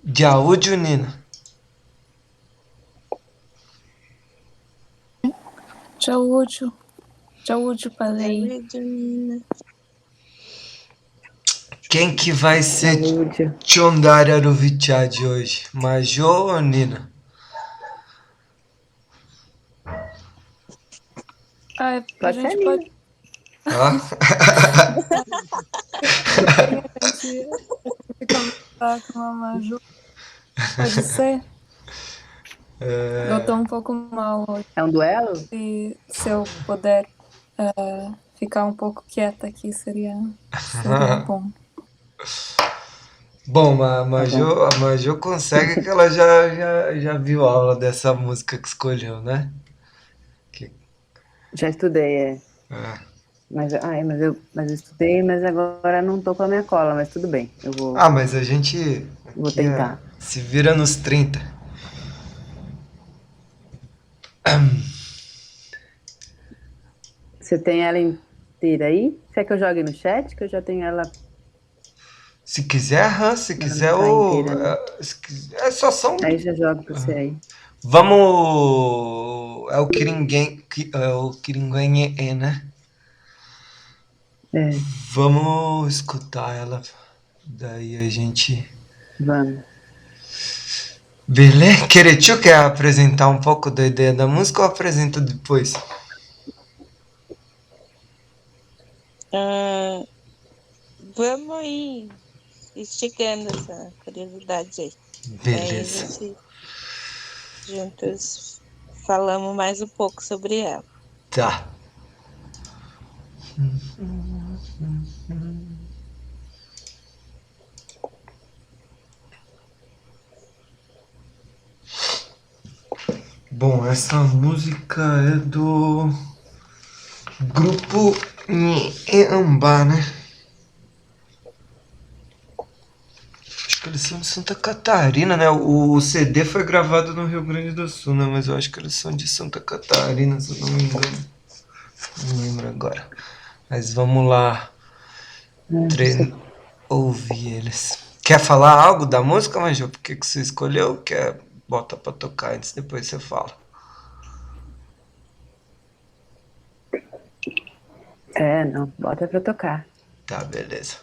De áudio, Nina? Jauju falei. Quem que vai ser Saúde. Tchondari Aruvichá de hoje? Majô ou Nina? Ah, a Pode ser gente Nina. pode. Ó. Bem, a gente conversar com a Maju. Pode ser? Eu tô um pouco mal hoje. É um duelo? E se eu puder ficar um pouco quieta aqui, seria bom. Bom, Tá bom. A Majô consegue que ela já viu aula dessa música que escolheu, né? Que, Já estudei, é. é. Mas eu estudei, mas agora não tô com a minha cola, mas tudo bem. Eu vou, Ah, mas a gente vou aqui tentar. se vira nos 30. Você tem ela inteira aí? Quer que eu jogue no chat? Que eu já tenho ela. Se quiser, se Ela não quiser, tá inteira, né? é só são. Aí já jogo pra você aí. Vamos. É o Kiringuenhe, né? É, Vamos escutar ela. Daí a gente. vamos. Beleza? Queretiu quer apresentar um pouco da ideia da música ou apresenta depois? Ah, vamos ir esticando essa curiosidade aí. Aí a Beleza. gente juntos falamos mais um pouco sobre ela. Tá. Bom, essa música é do grupo Nheamba, né? Acho que eles são de Santa Catarina, né? O CD foi gravado no Rio Grande do Sul, né? Mas eu acho que eles são de Santa Catarina, se eu não me engano. Não lembro agora. Mas vamos lá Você- ouvir eles. Quer falar algo da música, Manjo? Por que você escolheu? Quer bota pra tocar antes, depois você fala. não, bota pra tocar. Tá, beleza.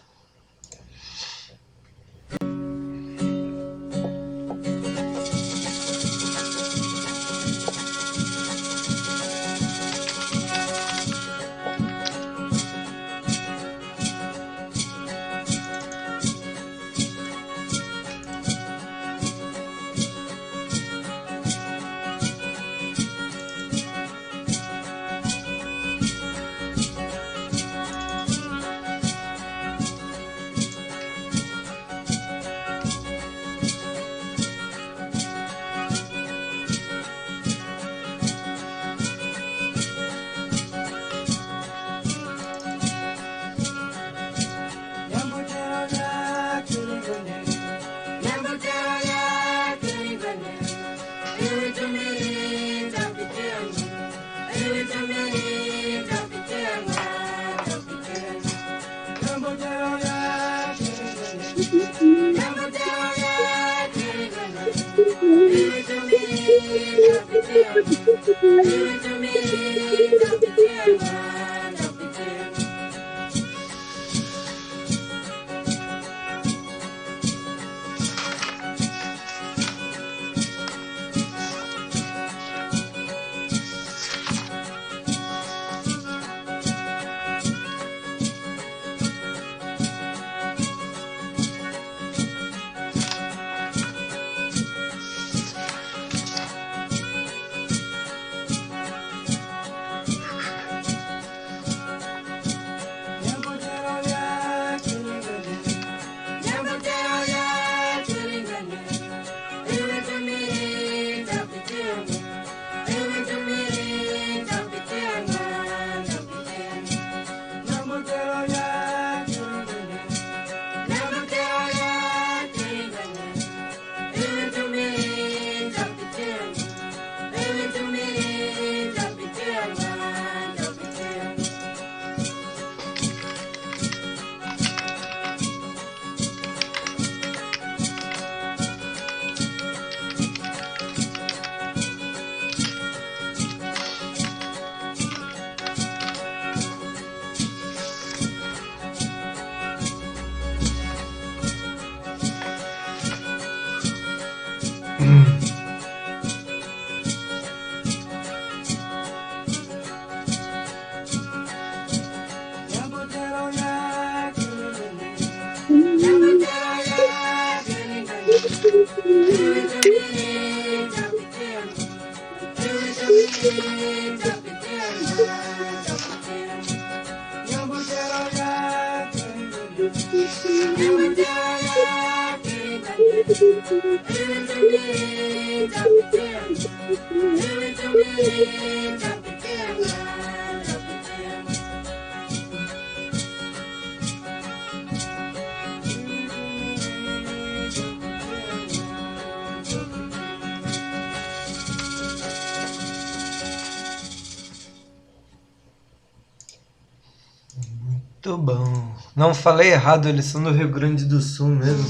Muito bom. Não falei errado, eles são do Rio Grande do Sul mesmo.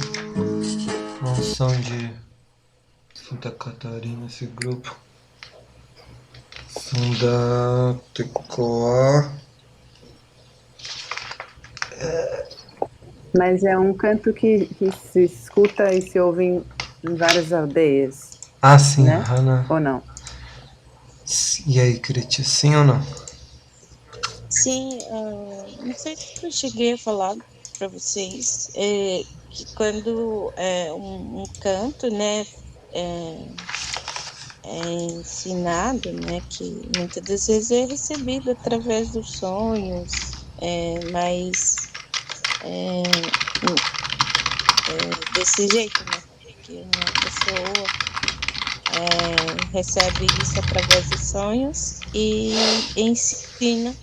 Não são de Santa Catarina, esse grupo. São da Tecoa. Mas é um canto que se escuta e se ouve em várias aldeias, Ah, sim, né? Hannah. Ou não? E aí, Criti, sim ou não? Sim, não sei se eu cheguei a falar para vocês que quando um canto, né, é ensinado, né, que muitas das vezes é recebido através dos sonhos, mas desse jeito, né, que uma pessoa recebe isso através dos sonhos e ensina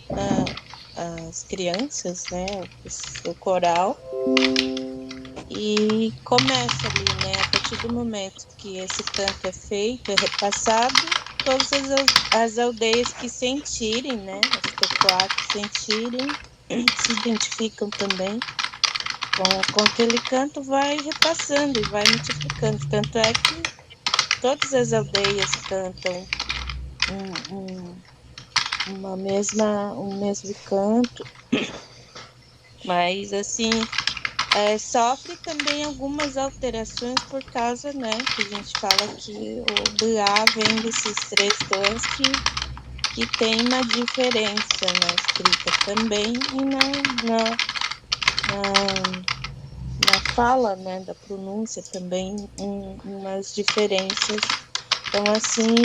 as crianças, né, o coral, e começa ali, né, a partir do momento que esse canto é feito, é repassado, todas as aldeias que sentirem, né, as pecuárias que sentirem, se identificam também com aquele canto, vai repassando e vai multiplicando. Tanto é que todas as aldeias cantam um mesmo canto, mas assim sofre também algumas alterações por causa, né, que a gente fala que o BA vem desses três tons que tem uma diferença na escrita também e na fala, né, da pronúncia também, umas diferenças. Então, assim,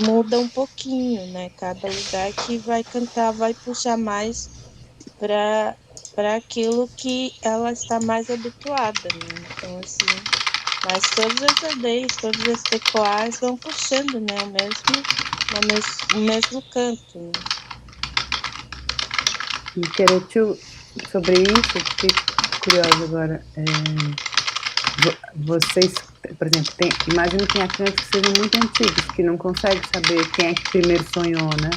muda um pouquinho, né? Cada lugar que vai cantar vai puxar mais para aquilo que ela está mais habituada, né? Então, assim, mas todas as aldeias, todas as pecuárias vão puxando, né? O mesmo canto, né? E Queretiu, sobre isso, fiquei curiosa agora. Vocês, por exemplo, imagino que tenha cantos que sejam muito antigos, que não consegue saber quem é que primeiro sonhou, né?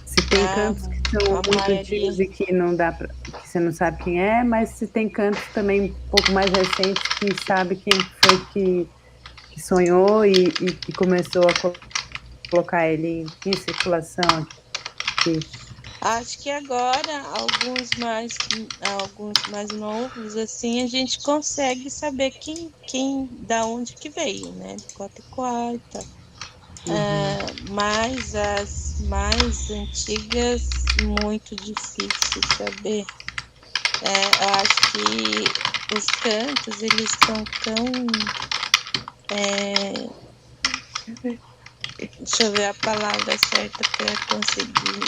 Se tem cantos que são A muito maioria. antigos e que não dá que você não sabe quem é, mas se tem cantos também um pouco mais recentes que sabe quem foi que sonhou e começou a colocar ele em circulação aqui. Acho que agora, alguns mais novos, assim, a gente consegue saber da onde que veio, né? De Cotacoa e tal. Mas as mais antigas, muito difícil saber. Eu acho que os cantos, eles são tão... deixa eu ver a palavra certa para conseguir...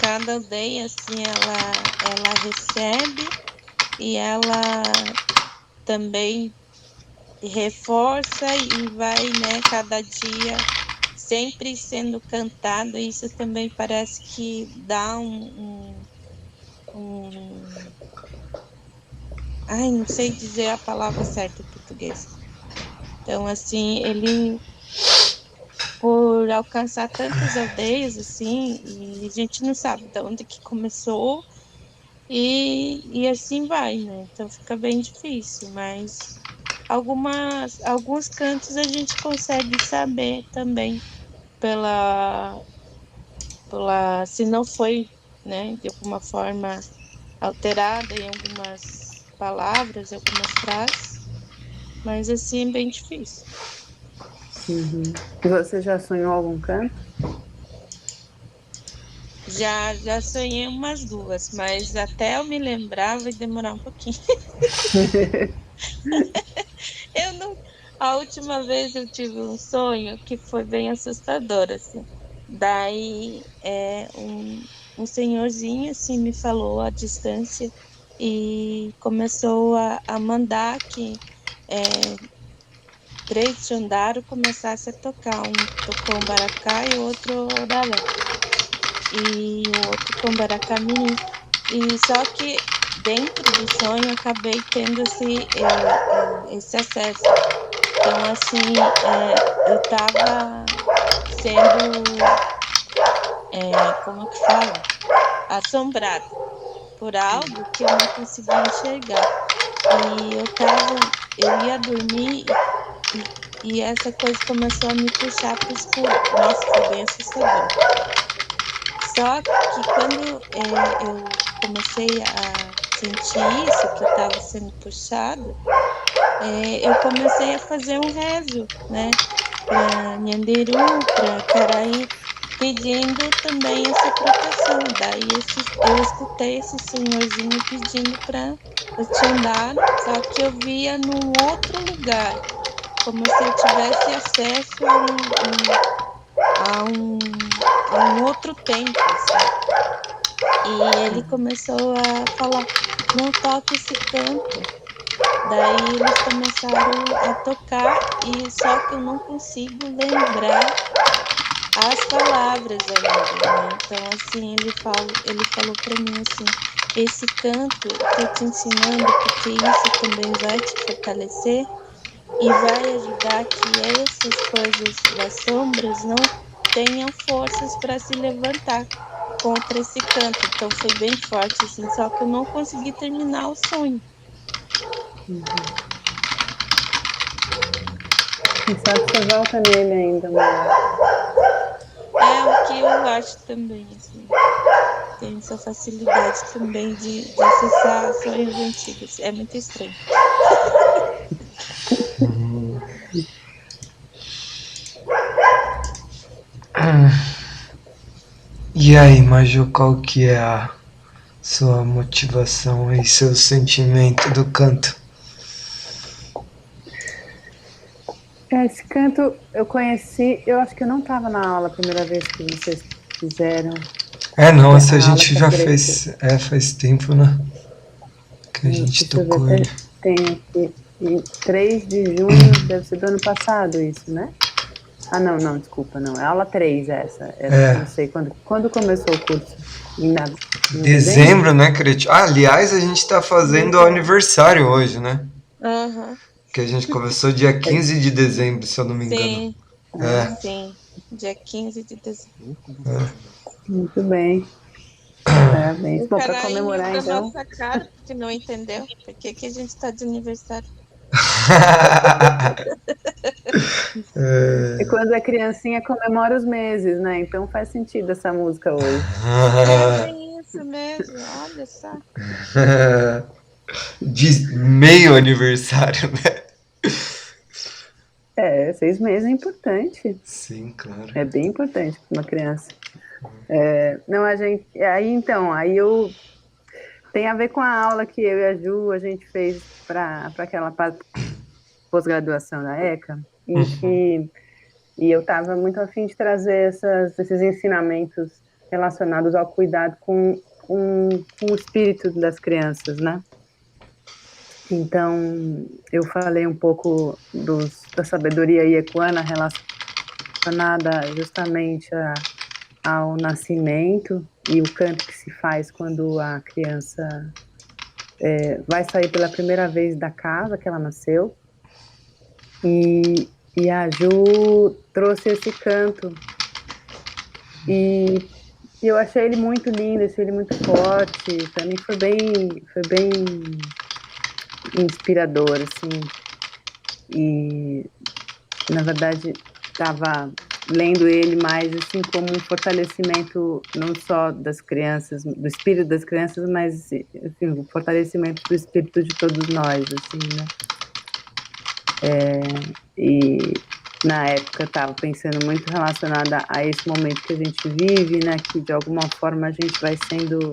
cada aldeia, assim, ela recebe e ela também reforça e vai, né, cada dia sempre sendo cantado. Isso também parece que dá ai, não sei dizer a palavra certa em português. Então, assim, ele, por alcançar tantas aldeias, assim, e a gente não sabe de onde que começou, e assim vai, né? Então fica bem difícil, mas alguns cantos a gente consegue saber também se não foi, né, de alguma forma alterada em algumas palavras, algumas frases, mas assim é bem difícil. E você já sonhou algum canto? Já sonhei umas duas, mas até eu me lembrar vai demorar um pouquinho. Eu não. A última vez eu tive um sonho que foi bem assustador, assim. Daí um senhorzinho assim me falou à distância e começou a mandar que três Xandaros começasse a tocar. Um tocou um baracá e o outro oraré. E o outro com baracá mirim. E só que dentro do sonho eu acabei tendo esse acesso. Então, assim, eu estava sendo, como que fala? Assombrada por algo que eu não conseguia enxergar. E eu ia dormir e essa coisa começou a me puxar para o escuro. Nossa, foi bem assustador. Só que quando eu comecei a sentir isso, que eu estava sendo puxada, eu comecei a fazer um rezo, né? Para Nhanderu, para Caraí, pedindo também essa proteção. Daí eu escutei esse senhorzinho pedindo para o Xandaro, só que eu via num outro lugar, como se eu tivesse acesso a um outro tempo, assim. E ele começou a falar, não toque esse canto. Daí eles começaram a tocar, e só que eu não consigo lembrar as palavras ainda, né? Então, assim, ele falou para mim assim, esse canto eu tô te ensinando porque isso também vai te fortalecer e vai ajudar que essas coisas das sombras não tenham forças para se levantar contra esse canto. Então foi bem forte, assim, só que eu não consegui terminar o sonho. E só que você volta nele ainda, mano. É o que eu acho também, assim. Tenho essa facilidade também de acessar sonhos antigos. É muito estranho. E aí, Maju, qual que é a sua motivação e seu sentimento do canto? Esse canto eu conheci, eu acho que eu não estava na aula a primeira vez que vocês fizeram. Não, essa a A aula gente que já apareceu. fez, faz tempo, né? Que a gente Deixa eu ver, tocou ele. tem aqui. Em 3 de junho, deve ser do ano passado isso, né? Ah, não, desculpa, não. É aula 3 essa. Não sei quando começou o curso. Em dezembro? Dezembro, né, Crete? Ah, aliás, a gente tá fazendo o aniversário hoje, né? Uhum. Que a gente começou dia 15 de dezembro, se eu não me engano. Sim, É. sim. Dia 15 de dezembro. Muito bem. Parabéns. O Bom, para cara aí riu comemorar, da então. nossa cara porque não entendeu. Por que que a gente tá de aniversário? E quando é criancinha, comemora os meses, né? Então faz sentido essa música hoje. É bem isso mesmo, olha só. De meio aniversário, né? 6 meses é importante. Sim, claro. É bem importante para uma criança. Não, a gente. Aí eu. Tem a ver com a aula que eu e a Ju a gente fez para aquela pós-graduação da ECA, em que e eu estava muito afim de trazer esses ensinamentos relacionados ao cuidado com o espírito das crianças, né? Então, eu falei um pouco da sabedoria iecuana relacionada justamente ao nascimento e o canto que se faz quando a criança vai sair pela primeira vez da casa que ela nasceu. E a Ju trouxe esse canto. E eu achei ele muito lindo, achei ele muito forte. Para mim foi bem inspirador, assim. E, na verdade, estava lendo ele mais assim como um fortalecimento não só das crianças, do espírito das crianças, mas enfim, um fortalecimento do espírito de todos nós, assim, né? E na época estava pensando muito relacionada a esse momento que a gente vive, né? Que de alguma forma a gente vai sendo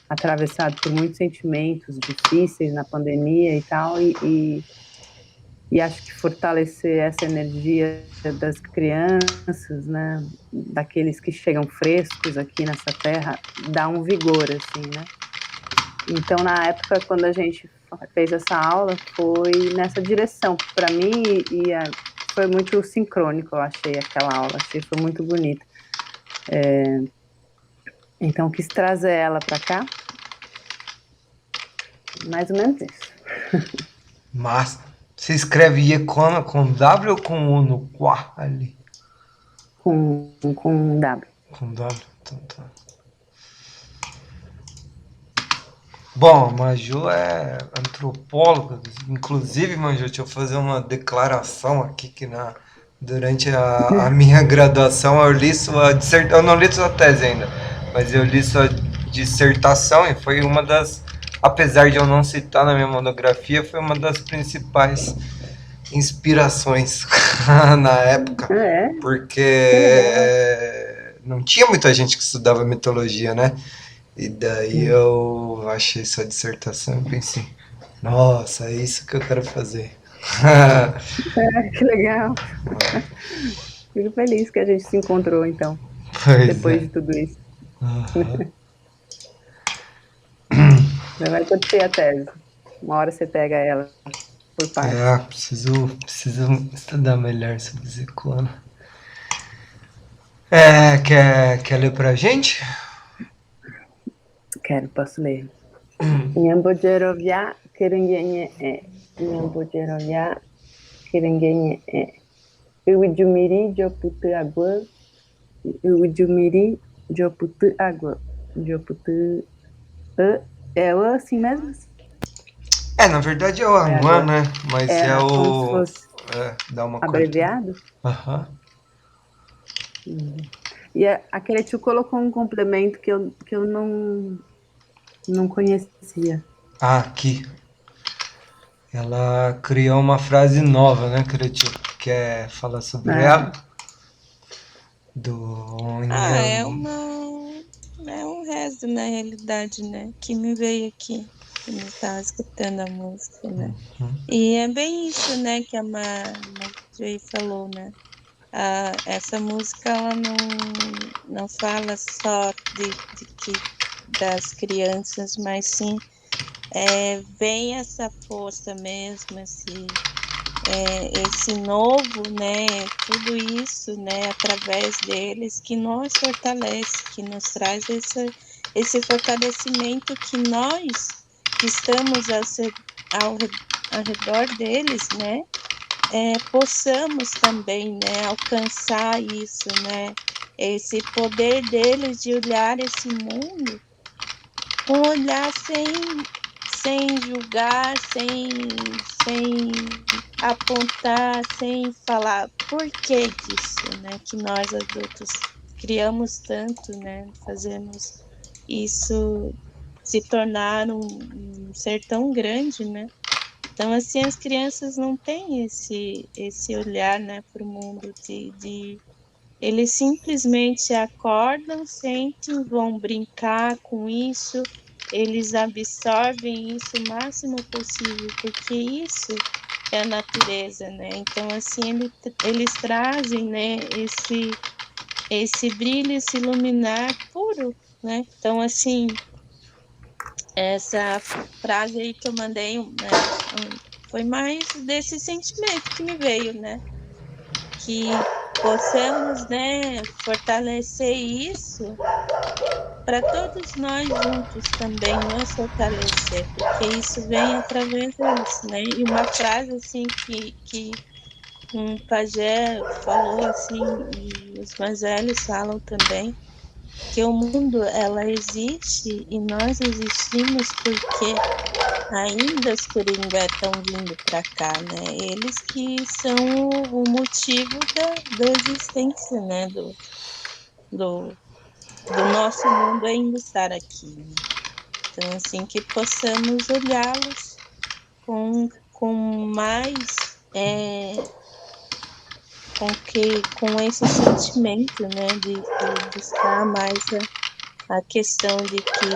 atravessado por muitos sentimentos difíceis na pandemia e tal, e acho que fortalecer essa energia das crianças, né, daqueles que chegam frescos aqui nessa terra, dá um vigor, assim, né? Então, na época, quando a gente fez essa aula, foi nessa direção. Para mim, foi muito sincrônico, eu achei aquela aula, achei que foi muito bonita. Então, quis trazer ela para cá. Mais ou menos isso. Massa. Você escreve Iekona com W ou com U no Quá ali? Com W. Com W, então tá. Bom, a Maju é antropóloga, inclusive, Maju, deixa eu fazer uma declaração aqui que durante a minha graduação eu li sua dissertação, eu não li sua tese ainda, mas eu li sua dissertação e foi uma das, apesar de eu não citar na minha monografia, foi uma das principais inspirações na época, porque não tinha muita gente que estudava mitologia, né? E daí eu achei sua dissertação e pensei, nossa, é isso que eu quero fazer. Que legal. Fico feliz que a gente se encontrou, então, depois de tudo isso. Você vai curtir a tese. Uma hora você pega ela por parte. Preciso estudar melhor sobre Zircona. Quer ler pra gente? Quero, posso ler. Nyambojerovia kerengenye Nyambojerovia kerengenye Iwijumiri joputu agua Iwijumiri joputu agua Joputu é o assim mesmo? Na verdade é o Anguan, né? Mas é o... Como se fosse dá uma abreviado? Aham. E aquele tio colocou um complemento que eu não conhecia. Aqui. Ela criou uma frase nova, né, Cretil? Quer falar sobre ela? É um resto, na realidade, né? Que me veio aqui. Que me estava escutando a música, né? E é bem isso, né? Que a Marjorie falou, né? Essa música, ela não fala só das crianças, mas sim vem essa força mesmo, esse novo, né, tudo isso, né, através deles, que nos fortalece, que nos traz esse fortalecimento que nós, que estamos ao redor deles, né, possamos também, né, alcançar isso, né, esse poder deles de olhar esse mundo com um olhar sem julgar, sem apontar, sem falar por que disso, né? Que nós adultos criamos tanto, né? Fazemos isso se tornar um ser tão grande, né? Então, assim, as crianças não têm esse olhar, né, para o mundo eles simplesmente acordam, sentem, vão brincar com isso, eles absorvem isso o máximo possível, porque isso é a natureza, né? Então, assim, eles trazem, né, esse brilho, esse iluminar puro, né? Então, assim, essa frase aí que eu mandei, né, foi mais desse sentimento que me veio, né? Que possamos, né, fortalecer isso para todos nós juntos também nos fortalecer, porque isso vem através deles, né? E uma frase assim que um pajé falou assim, e os mais velhos falam também, que o mundo ela existe e nós existimos porque ainda os Coringa estão vindo para cá, né? Eles que são o motivo da existência, né? Do nosso mundo ainda estar aqui, né? Então, assim, que possamos olhá-los com mais com esse sentimento, né, de buscar mais a questão de que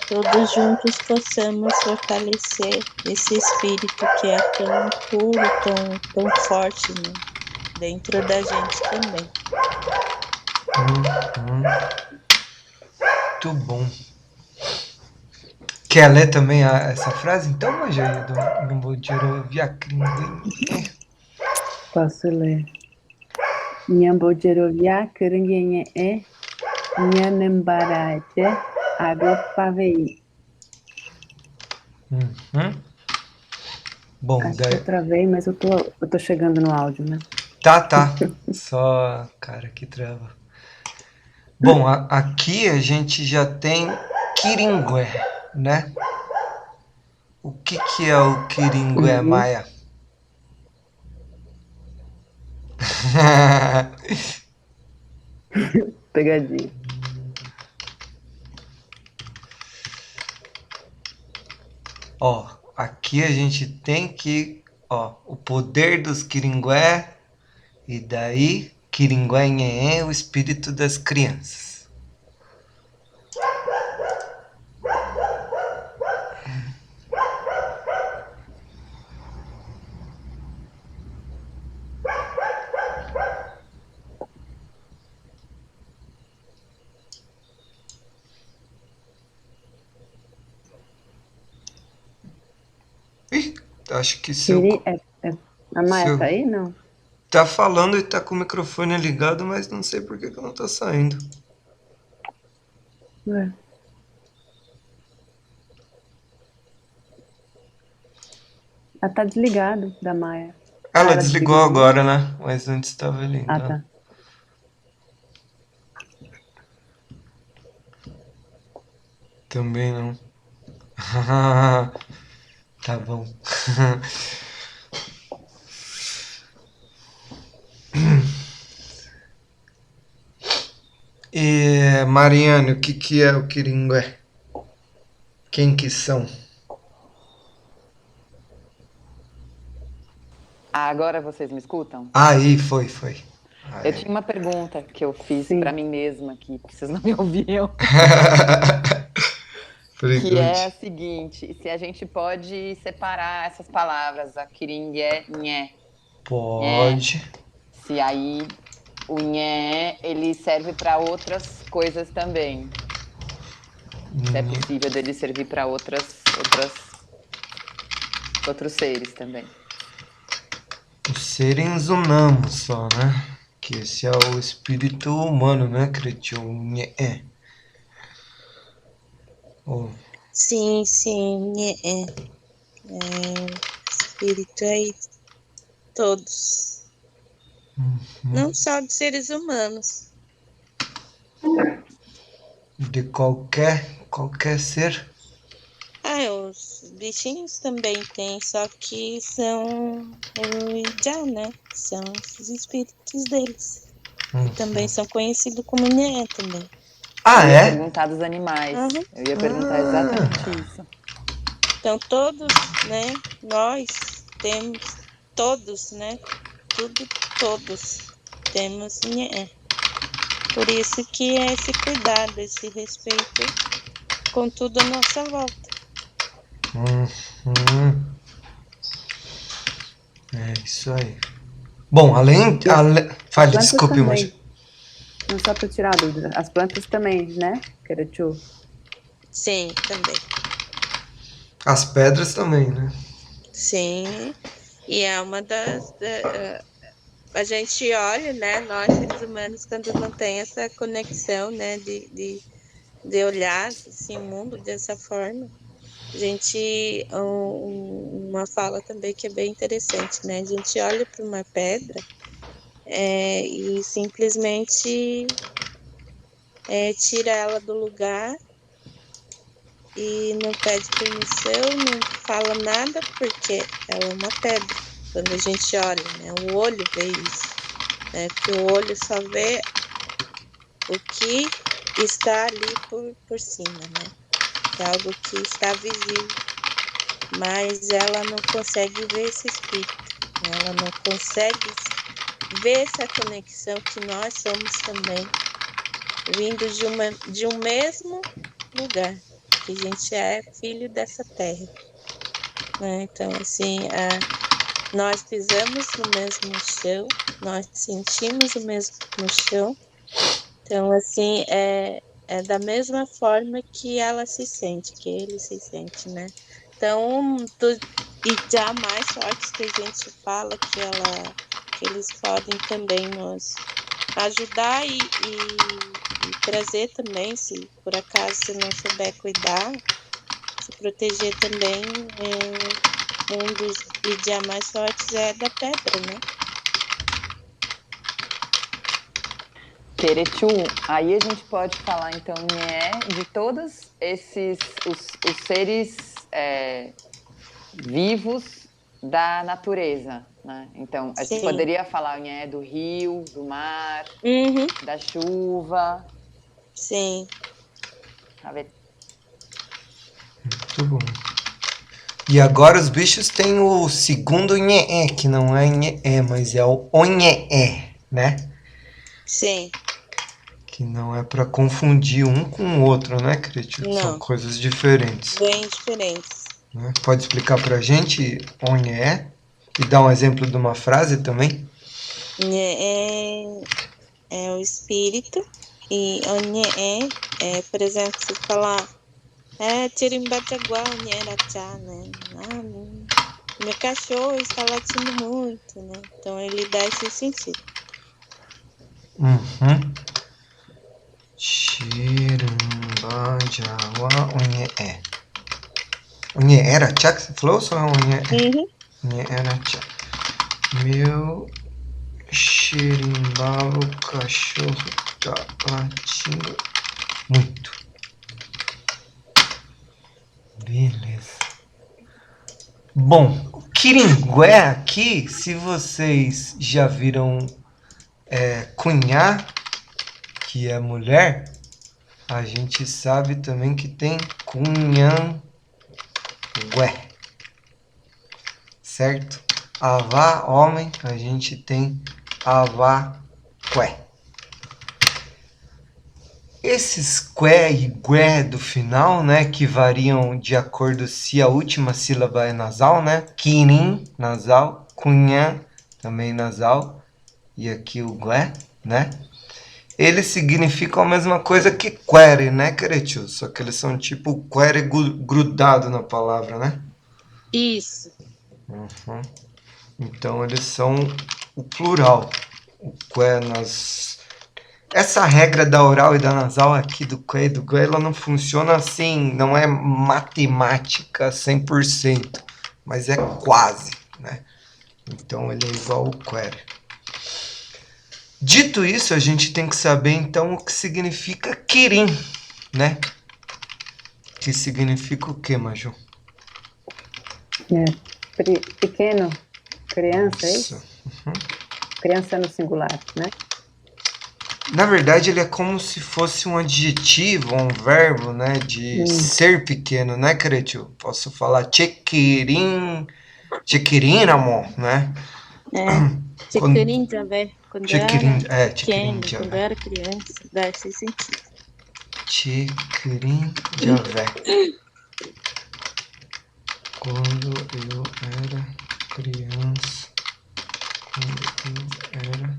todos juntos possamos fortalecer esse espírito que é tão puro, tão forte, né? Dentro da gente também. Muito bom. Quer ler também essa frase? Então, Majaí, do Nambojiro Vyakringue. Posso ler. Nyambojerovia Kuringenye Nyanembarate Agopavei. Bom, Acho que daí... eu travei, mas eu tô chegando no áudio, né? Tá. Só, cara, que trava. Bom, aqui a gente já tem Kiringué, né? O que é o Kiringué, Maia? Pegadinha. Ó, aqui a gente tem que, o poder dos Kiringué, e daí Kiringué é o espírito das crianças. Ih, acho que A Maia tá aí, não? Tá falando e tá com o microfone ligado, mas não sei por que não tá saindo. Ué. Ela tá desligado, da Maia. Ela desligou agora, né? Mas antes estava ligado. Ah, tá. Também não. Tá bom. E, Mariane, o que é o Kiringué? Quem que são? Agora vocês me escutam? Aí, foi. Eu tinha uma pergunta que eu fiz pra mim mesma aqui, porque vocês não me ouviam. Que é a seguinte: se a gente pode separar essas palavras, a Kiringué, nhé. Pode. Se aí o nhé, ele serve para outras coisas também. Se é possível dele servir para outros seres também. Os seres humanos só, né? Que esse é o espírito humano, né, Cretinho? Sim, espírito aí, todos. Não só de seres humanos. De qualquer ser. Os bichinhos também tem, só que são o Ijá, né? São os espíritos deles. Também são conhecidos como Nhé também. Eu ia perguntar dos animais. Eu ia perguntar exatamente isso. Então todos, né? Nós temos todos, né? Todos temos Nhé. Por isso que é esse cuidado, esse respeito com tudo à nossa volta. É isso aí. Bom, fale, desculpe, mas... Não, só para tirar a dúvida. As plantas também, né, Kerechu? Sim, também. As pedras também, né? Sim, e é uma das... a gente olha, né, nós seres humanos, quando não tem essa conexão, né, de olhar assim, o mundo dessa forma, a gente... uma fala também que é bem interessante, né? A gente olha para uma pedra e simplesmente tira ela do lugar e não pede permissão, não fala nada, porque ela é uma pedra. Quando a gente olha, né? O olho vê isso, né? Porque o olho só vê o que está ali por cima, né? É algo que está visível, mas ela não consegue ver esse espírito, ela não consegue ver essa conexão que nós somos também, vindo de um mesmo lugar, que a gente é filho dessa terra, né? Então, assim, nós pisamos no mesmo chão, nós sentimos o mesmo no chão. Então, assim, é da mesma forma que ela se sente, que ele se sente, né? Então, e jamais sortes que a gente fala que eles podem também nos ajudar e trazer também, se por acaso você não souber cuidar, se proteger também, um dos e mais sortes é da pedra, né? Querechu, aí a gente pode falar então de todos os seres vivos da natureza, né? Então a gente Sim. poderia falar do rio, do mar, Uhum. da chuva. Sim. A ver. Muito bom. E agora os bichos têm o segundo nhe, que não é nhe, mas é o onhe, né? Sim. Que não é para confundir um com o outro, né, Cretio? São Não. coisas diferentes. Bem diferentes. Né? Pode explicar pra gente onhe e dar um exemplo de uma frase também? É o espírito e onye por exemplo, se falar Tirimbajaguá, Onherachá, né? Meu cachorro está latindo muito, né? Então ele dá esse sentido. Uhum. Tirimbajaguá, onhe. Onhe era tchá que você falou ou só onhe? Uhum. Onhe era tchá. Meu xerimbalo cachorro tá latindo muito. Beleza. Bom, o Kiringué aqui, se vocês já viram Cunhá, que é mulher, a gente sabe também que tem Cunhangué, certo? Avá, homem, a gente tem Avaqué. Esses qué e gué do final, né, que variam de acordo se a última sílaba é nasal, né? Kirin, nasal, Cunhã, também nasal, e aqui o gué, né? Eles significam a mesma coisa que quere, né, Queretiu? Só que eles são tipo quere grudado na palavra, né? Isso. Uhum. Então eles são o plural. O qué nas... Essa regra da oral e da nasal aqui do qué e do gué, ela não funciona assim, não é matemática 100%, mas é quase, né? Então ele é igual ao quere. Dito isso, a gente tem que saber então o que significa Kirin, né? Que significa o que, Maju? Pequeno, criança, é Isso. isso? Criança no singular, né? Na verdade, ele é como se fosse um adjetivo, um verbo, né? De ser pequeno, né, Cretil? Posso falar chequirin, chequirinamo, né? Chiquirin Javé, quando Chequirin, era chequirin pequeno, quando javé. era criança, dá esse sentido. Chequirin javé. Quando eu era criança, quando eu era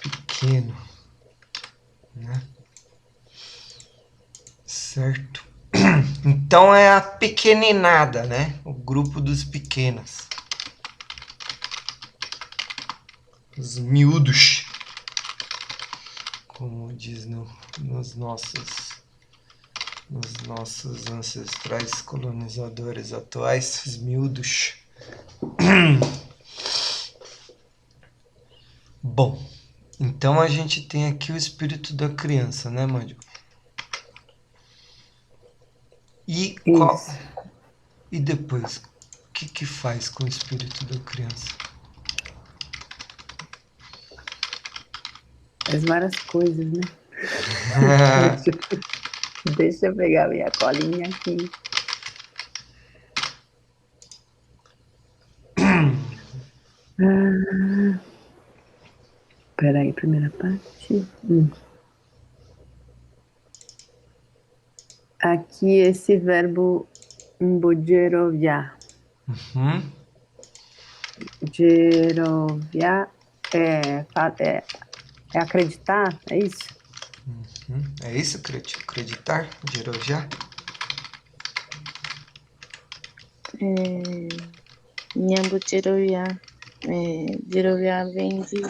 pequeno, né? Certo. Então é a pequeninada, né? O grupo dos pequenos. Os miúdos. Como diz nos nossos ancestrais colonizadores atuais, os miúdos. Bom, então a gente tem aqui o espírito da criança, né, Mândio? E qual... E depois, o que faz com o espírito da criança? As várias coisas, né? Deixa eu pegar minha colinha aqui. Peraí, primeira parte. Aqui esse verbo geroviar. Uhum. Geroviar é acreditar, é isso? É isso, acreditar, geroviar? Nhambo Jiroviá. Jiroviá vem de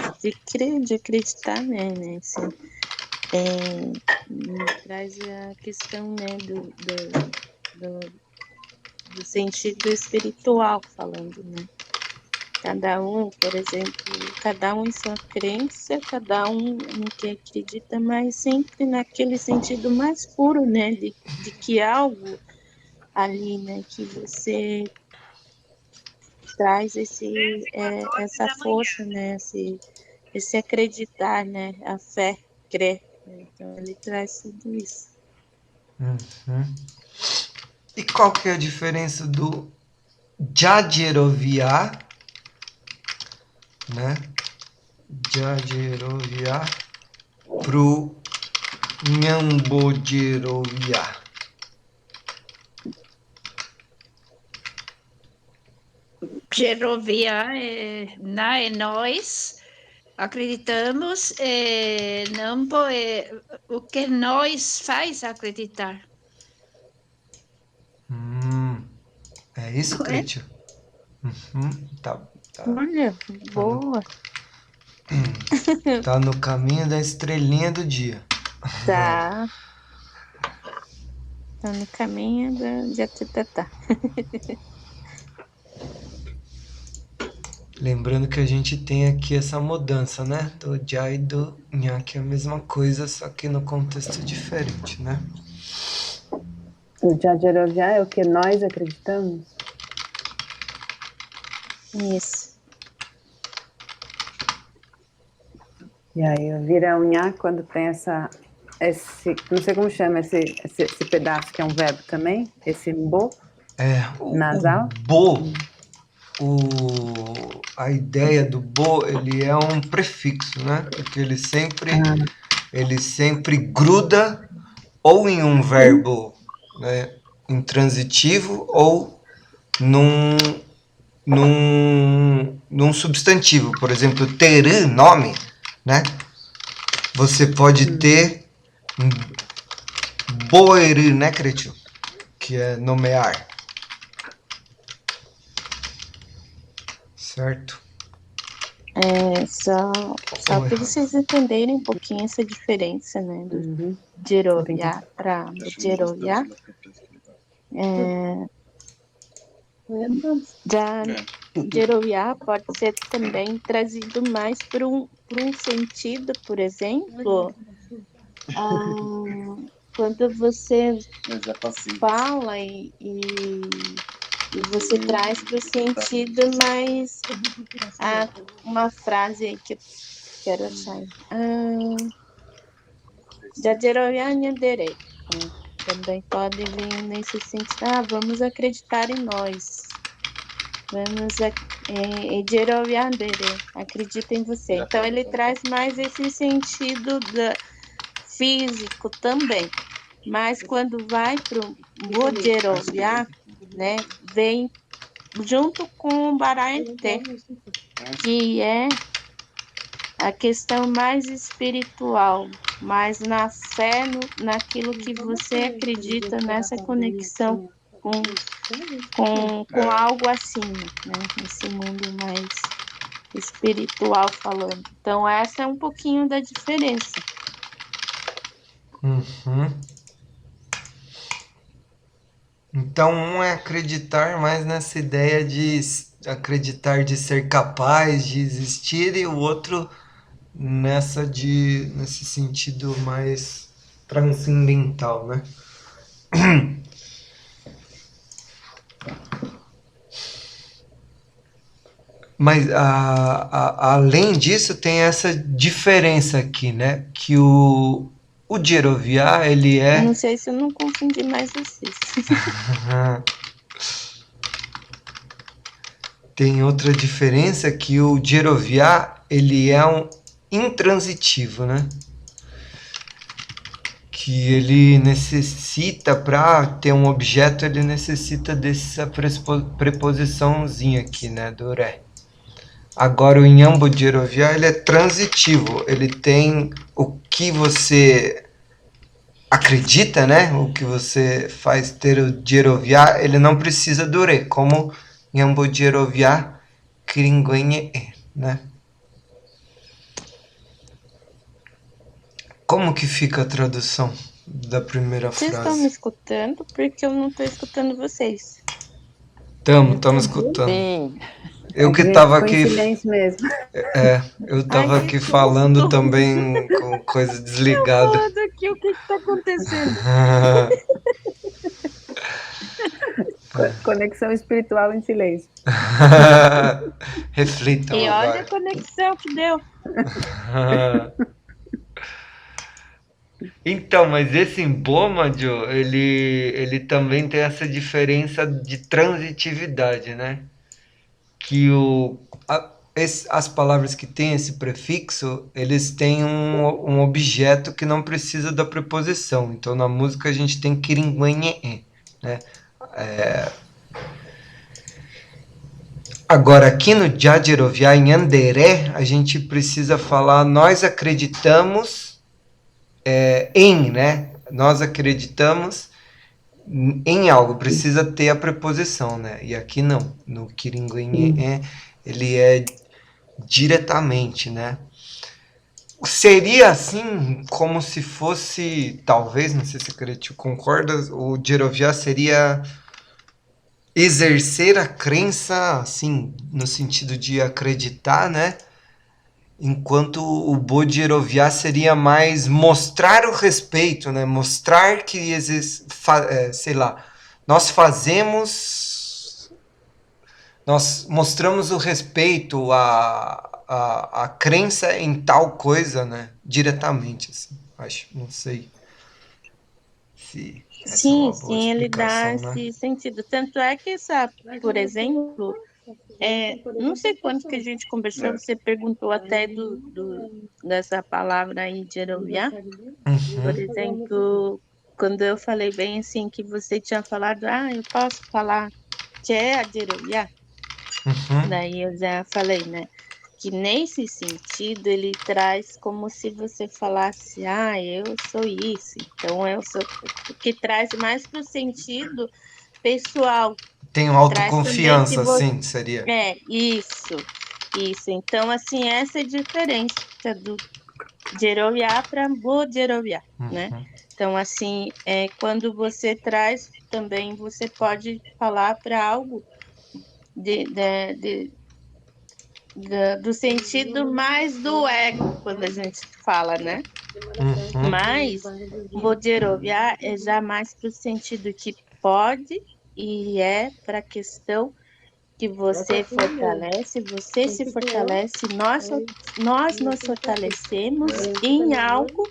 crer, de acreditar, né? Assim, traz a questão, né, do sentido espiritual, falando, né? Cada um, por exemplo, cada um em sua crença, cada um no que acredita, mas sempre naquele sentido mais puro, né? De que algo ali, né? Que você traz essa força, né? Esse acreditar, né? A fé, crer. Então, ele traz tudo isso. Uhum. E qual que é a diferença do jajeroviar, né? Jajeroviar pro nhambojeroviar? Gerovia nós acreditamos, não o que nós faz acreditar. É isso, É? Cretio? Uhum. Tá Olha, boa. Tá no caminho da estrelinha do dia. Tá. Tá no caminho de Atitatá. Lembrando que a gente tem aqui essa mudança, né? Do já e do nha, que é a mesma coisa, só que no contexto diferente, né? O jajeroviar é o que nós acreditamos? Isso. E aí vira unha quando tem esse, não sei como chama, esse pedaço que é um verbo também, esse mbo, nasal. A ideia do bo, ele é um prefixo, né? Porque ele sempre gruda ou em um verbo, né, intransitivo ou num substantivo. Por exemplo, ter nome, né? Você pode ter boer, né, Cretio? Que é nomear. Certo? Só para vocês entenderem um pouquinho essa diferença, né? Do Jeroviá para Jeroviá. Jeroviá pode ser também trazido mais para um sentido, por exemplo, quando você fala e você traz para o sentido mais uma frase aí que eu quero achar. Jajeroyanhandere. Também pode vir nesse sentido. Vamos acreditar em nós. Vamos acredita em você. Então ele traz mais esse sentido físico também. Mas quando vai para o Bojerovia, né, vem junto com o Baraite, que é a questão mais espiritual, mais na fé, naquilo que você acredita, nessa conexão com algo acima, né? Nesse mundo mais espiritual falando. Então essa é um pouquinho da diferença. Então, um é acreditar mais nessa ideia de acreditar de ser capaz de existir, e o outro nesse sentido mais transcendental, né? Mas além disso, tem essa diferença aqui, né? Que o Jeroviá, ele é... Eu não sei se eu não confundi mais vocês. Tem outra diferença, que o Jeroviá, ele é um intransitivo, né? que ele necessita, para ter um objeto, ele necessita dessa preposiçãozinha aqui, né, do ré. Agora o Nyambo Djerovia, ele é transitivo, ele tem o que você acredita, né, o que você faz ter o Djerovia, ele não precisa do ré, como Nyambo Djerovia Kiringuenye, né. Como que fica a tradução da primeira Vocês estão frase? me escutando? Porque eu não estou escutando vocês. Estamos escutando. Sim. Eu A que gente tava ficou em aqui, silêncio mesmo. eu tava Ai, aqui que falando susto. também com coisa desligada. Falando aqui, o que está acontecendo? Conexão espiritual em silêncio. Reflitam E olha a agora. conexão que deu. Então, mas esse emboma, Joe, ele também tem essa diferença de transitividade, né? Que as palavras que têm esse prefixo, eles têm um objeto que não precisa da preposição. Então, na música a gente tem kiringuenye, né? Agora, aqui no Djajerovia, em Anderé, a gente precisa falar nós acreditamos em, né? Nós acreditamos em algo, precisa ter a preposição, né? E aqui não. No Kiringuenye, ele é diretamente, né? Seria assim como se fosse, talvez, não sei se a Cretil concorda, o Djerovia seria exercer a crença, assim, no sentido de acreditar, né? Enquanto o Bodhirovia seria mais mostrar o respeito, né? Mostrar que sei lá, nós mostramos o respeito, a crença em tal coisa, né? Diretamente, assim, acho, não sei se essa é uma boa Sim, ele dá explicação, né? esse sentido. Tanto é que, por exemplo, não sei quanto que a gente conversou, você perguntou até dessa palavra aí, Jeroviá. Por exemplo, quando eu falei bem assim, que você tinha falado, eu posso falar que é a Jeroviá? Daí eu já falei, né? Que nesse sentido ele traz como se você falasse, eu sou isso, então eu sou, que traz mais para o sentido pessoal. Tenho Traz também que autoconfiança, você... sim, seria. Isso. Então, assim, essa é a diferença do Djerovia para Bodhirovia, né? Então, assim, quando você traz também, você pode falar para algo do sentido mais do ego, quando a gente fala, né? Mas Bodhirovia é já mais para o sentido que pode e é para a questão que você fortalece, você se fortalece, nós nos fortalecemos em algo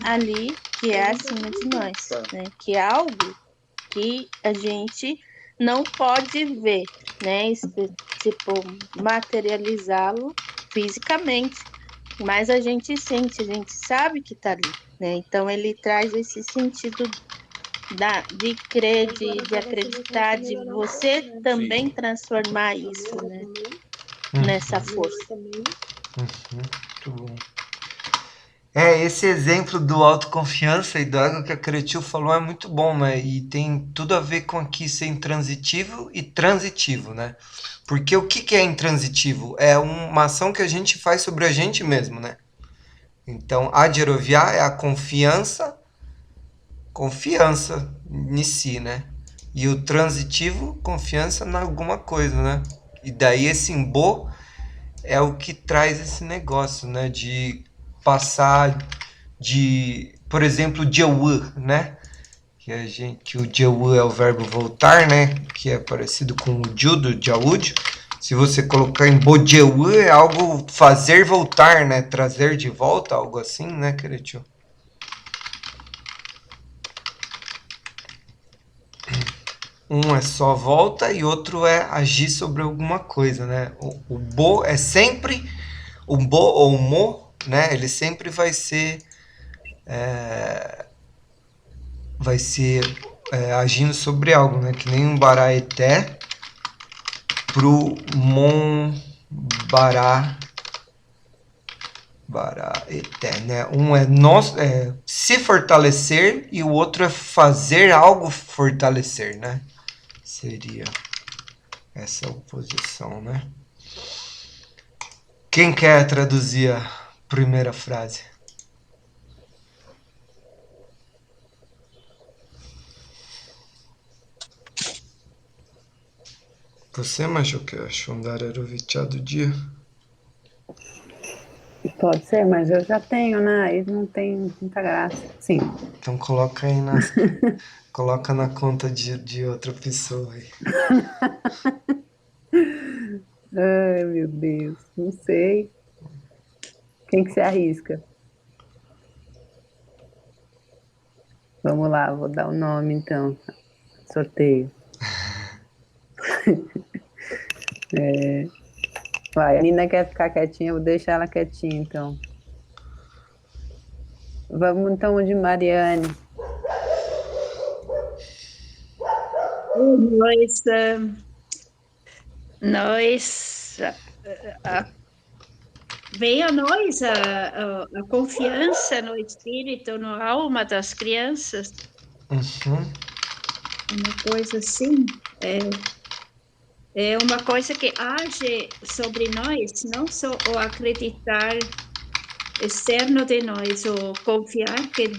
ali que é acima de nós, né? Que é algo que a gente não pode ver, né? Tipo, materializá-lo fisicamente, mas a gente sente, a gente sabe que está ali, né? Então ele traz esse sentido de crer, de acreditar, de você também transformar isso, né? Nessa força. Muito bom. Esse exemplo do autoconfiança e do ego que a Cretil falou é muito bom, né? E tem tudo a ver com aqui ser intransitivo e transitivo, né? Porque o que é intransitivo? É uma ação que a gente faz sobre a gente mesmo, né? Então, a Djerovia é a confiança em si, né? E o transitivo, confiança em alguma coisa, né? E daí esse Mbo é o que traz esse negócio, né? De passar de, por exemplo, Jewu, né? Que o Jewu é o verbo voltar, né? Que é parecido com o Judo, Jaud. Se você colocar em Bojewu, é algo fazer voltar, né? Trazer de volta, algo assim, né, Keretio? Um é só volta e outro é agir sobre alguma coisa, né? O Bo é sempre... O Bo ou o Mo, né? Ele sempre vai ser vai ser agindo sobre algo, né? Que nem um baraeté pro mon baraeté, né? Um é se fortalecer e o outro é fazer algo fortalecer, né? Seria essa oposição, né? Quem quer traduzir a primeira frase? Você, Majuca, Shundarerovitch do dia? Pode ser, mas eu já tenho, né? Aí não tem muita graça. Sim. Então coloca aí coloca na conta de outra pessoa aí. Ai, meu Deus, não sei. Quem que se arrisca? Vamos lá, vou dar o nome então. Sorteio. Vai, a Nina quer ficar quietinha, eu vou deixar ela quietinha então. Vamos então de Mariane. Nós vem a nós a confiança no espírito, na alma das crianças, uma coisa assim, é uma coisa que age sobre nós, não só o acreditar externo de nós, o confiar que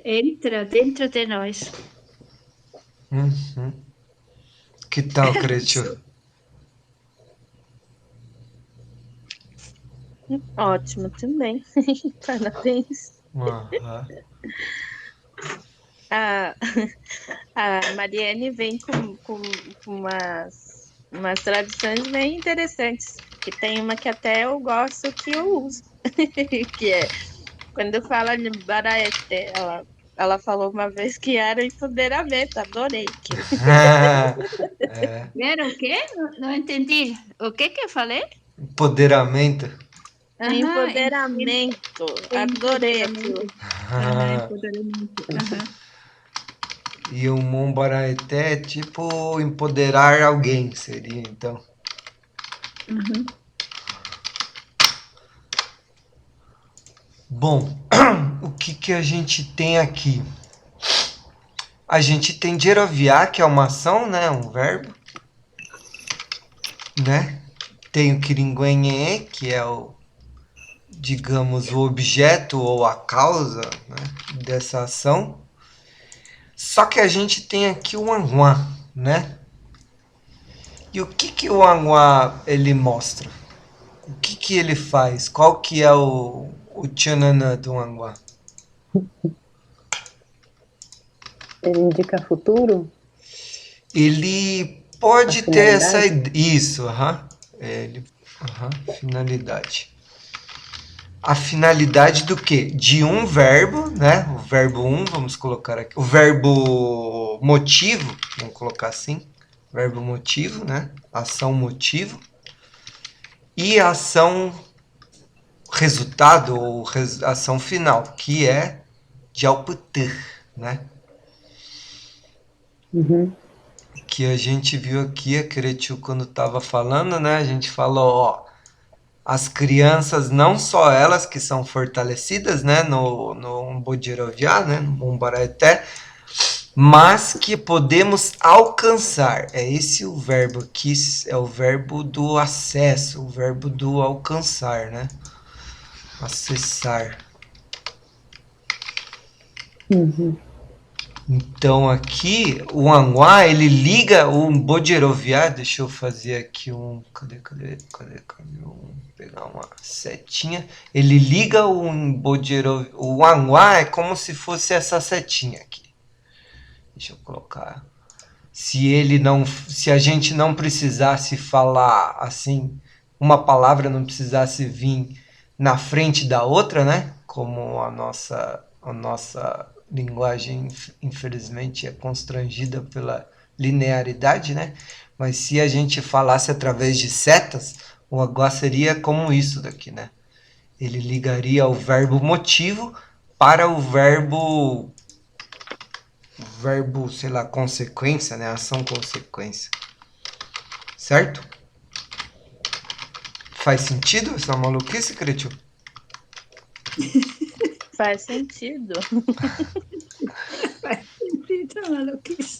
entra dentro de nós. Que tal, Cretiu? Ótimo também. Parabéns. A Mariane vem com umas traduções bem interessantes. Que tem uma que até eu gosto, que eu uso. Que é, quando fala de baraeté, ela falou uma vez que era empoderamento. Adorei. Era o quê? Não entendi. O que eu falei? Empoderamento. Empoderamento. Adorei aquilo. Empoderamento. E o Mombaraeté é tipo empoderar alguém, seria então. Bom, o que a gente tem aqui? A gente tem geroviar, que é uma ação, né? Um verbo. Né? Tem o kiringuenhe, que é digamos, o objeto ou a causa, né, dessa ação. Só que a gente tem aqui o anguá, né? E o que o anguá ele mostra? O que ele faz? Qual que é o tchananã do anguá? Ele indica futuro? Ele pode A ter essa finalidade? isso, finalidade. A finalidade do quê? De um verbo, né? O verbo vamos colocar aqui. O verbo motivo, vamos colocar assim. Verbo motivo, né? Ação motivo. E ação resultado ou ação final, que é de alputer, né? Que a gente viu aqui, a Cretiu, quando estava falando, né? A gente falou, ó, as crianças, não só elas que são fortalecidas, né, no Bodhirovyá, né, no Mombaraeté, mas que podemos alcançar. É esse o verbo aqui, é o verbo do acesso, o verbo do alcançar, né? Acessar. Então aqui o anguá ele liga o Bodhirovyá. Deixa eu fazer aqui cadê pegar uma setinha. Ele liga o Bodhirovyá. O anguá é como se fosse essa setinha aqui. Deixa eu colocar. Se a gente não precisasse falar assim, uma palavra não precisasse vir na frente da outra, né? Como a nossa linguagem, infelizmente, é constrangida pela linearidade, né? Mas se a gente falasse através de setas, o anguá seria como isso daqui, né? Ele ligaria o verbo motivo para o verbo verbo, sei lá, consequência, né? Ação-consequência. Certo? Faz sentido essa maluquice, Cretil? Faz sentido. Então, maluquice.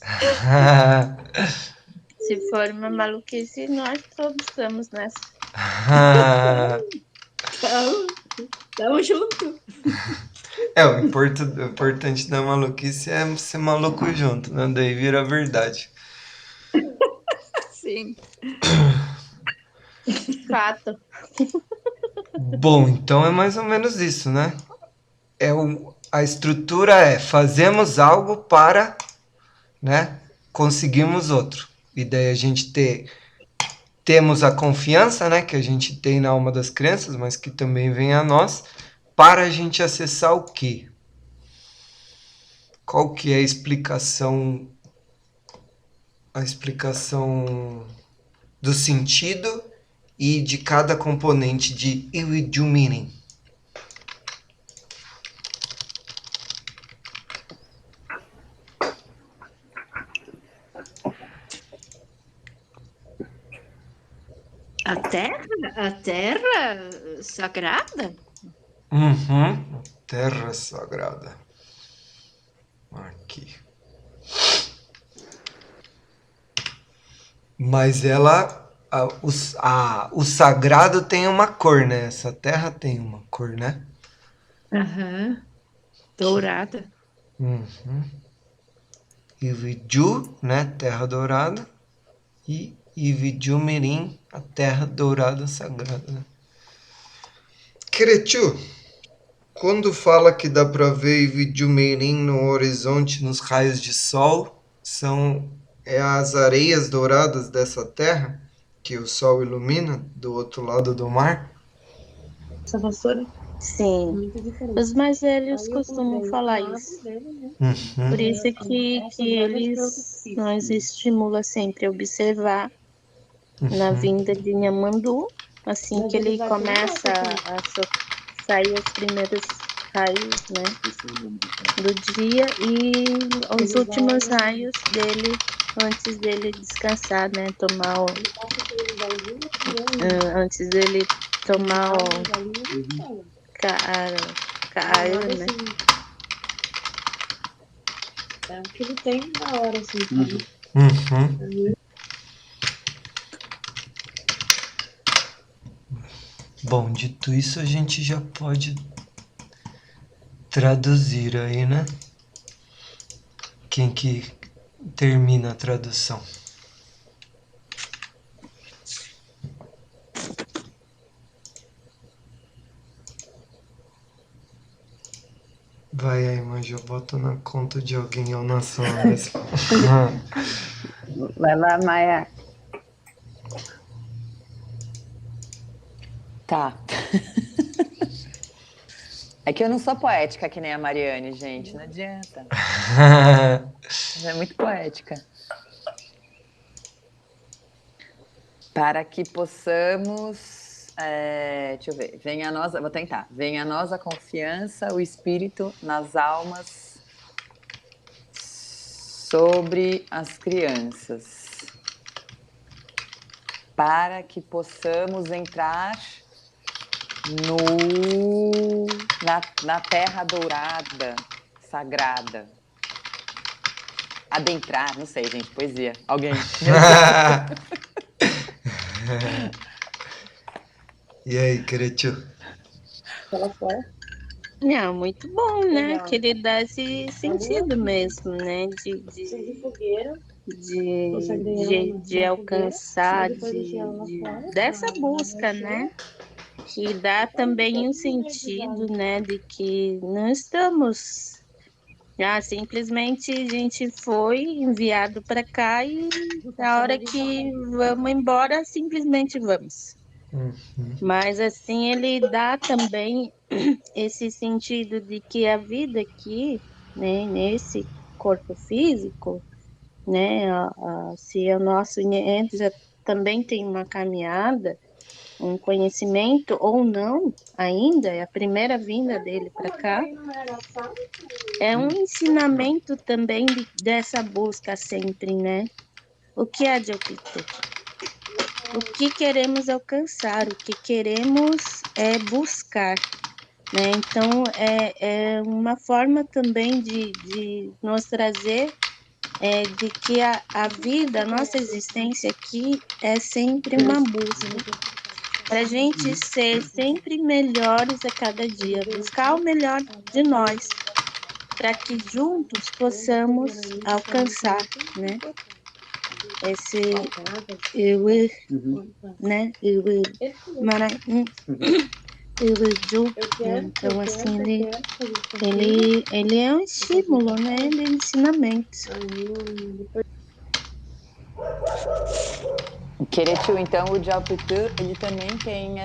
Se for uma maluquice, nós todos estamos nessa. Tamo junto. O importante da maluquice é ser maluco junto, né? Daí vira verdade. Sim. Fato. Bom, então é mais ou menos isso, né? A estrutura é fazemos algo para, né, conseguirmos outro. E daí a gente temos a confiança, né, que a gente tem na alma das crianças, mas que também vem a nós, para a gente acessar o quê? Qual que é a explicação do sentido e de cada componente de Iwidu Meaning? A terra sagrada? Uhum. Terra sagrada. Aqui. Mas o sagrado tem uma cor, né? Essa terra tem uma cor, né? Aham. Dourada. Uhum. Iwidu, né? Terra dourada. E Iwidu Mirim, a terra dourada sagrada, né? Cretiu, quando fala que dá para ver Iwidu Mirim no horizonte, nos raios de sol, são as areias douradas dessa terra que o sol ilumina do outro lado do mar? Essa vassoura Sim. muito diferente. Os mais velhos Aí eu costumam comprei falar um isso. dele, né? Uhum. Por isso que eles nos estimulam sempre a observar na vinda de Nhamandu, assim Mas que ele ele vai começa primeiro, a sair os primeiros raios, né, do dia e os últimos raios dele antes dele descansar, né, tomar o antes dele tomar o Kaara, né? É o que ele tem na hora, assim, sabe? Uhum. Bom, dito isso, a gente já pode traduzir aí, né? Quem que termina a tradução? Vai aí, mas eu boto na conta de alguém ou na sua mesmo. Vai lá, Maia. Tá. É que eu não sou poética que nem a Mariane, gente. Não adianta. Ela é muito poética. Para que possamos... deixa eu ver. Venha a nós... Vou tentar. Venha a nós a confiança, o espírito nas almas sobre as crianças. Para que possamos entrar na terra dourada, sagrada. Adentrar, não sei, gente, poesia. Alguém. E aí, Cretiu? Pela fora. Não, muito bom, né? Legal. Que ele dá esse sentido mesmo, né? De fogueira. De alcançar, dessa fora, busca, né? Que dá também um sentido, né? De que não estamos. Simplesmente a gente foi enviado para cá e na hora que vamos embora, simplesmente vamos. Mas assim ele dá também esse sentido de que a vida aqui, né, nesse corpo físico, né, se o nosso já também tem uma caminhada, um conhecimento ou não ainda, é a primeira vinda dele para cá, é um ensinamento também dessa busca sempre, né? O que é Jupiter? O que queremos alcançar, o que queremos buscar, né? Então, é uma forma também de nos trazer de que a vida, a nossa existência aqui é sempre uma busca, para a gente ser sempre melhores a cada dia, buscar o melhor de nós, para que juntos possamos alcançar, né? Esse eu, né? Então, assim, ele é um estímulo, né? Ele é ensinamento. Queretiu, então, o Jupiter, ele também tem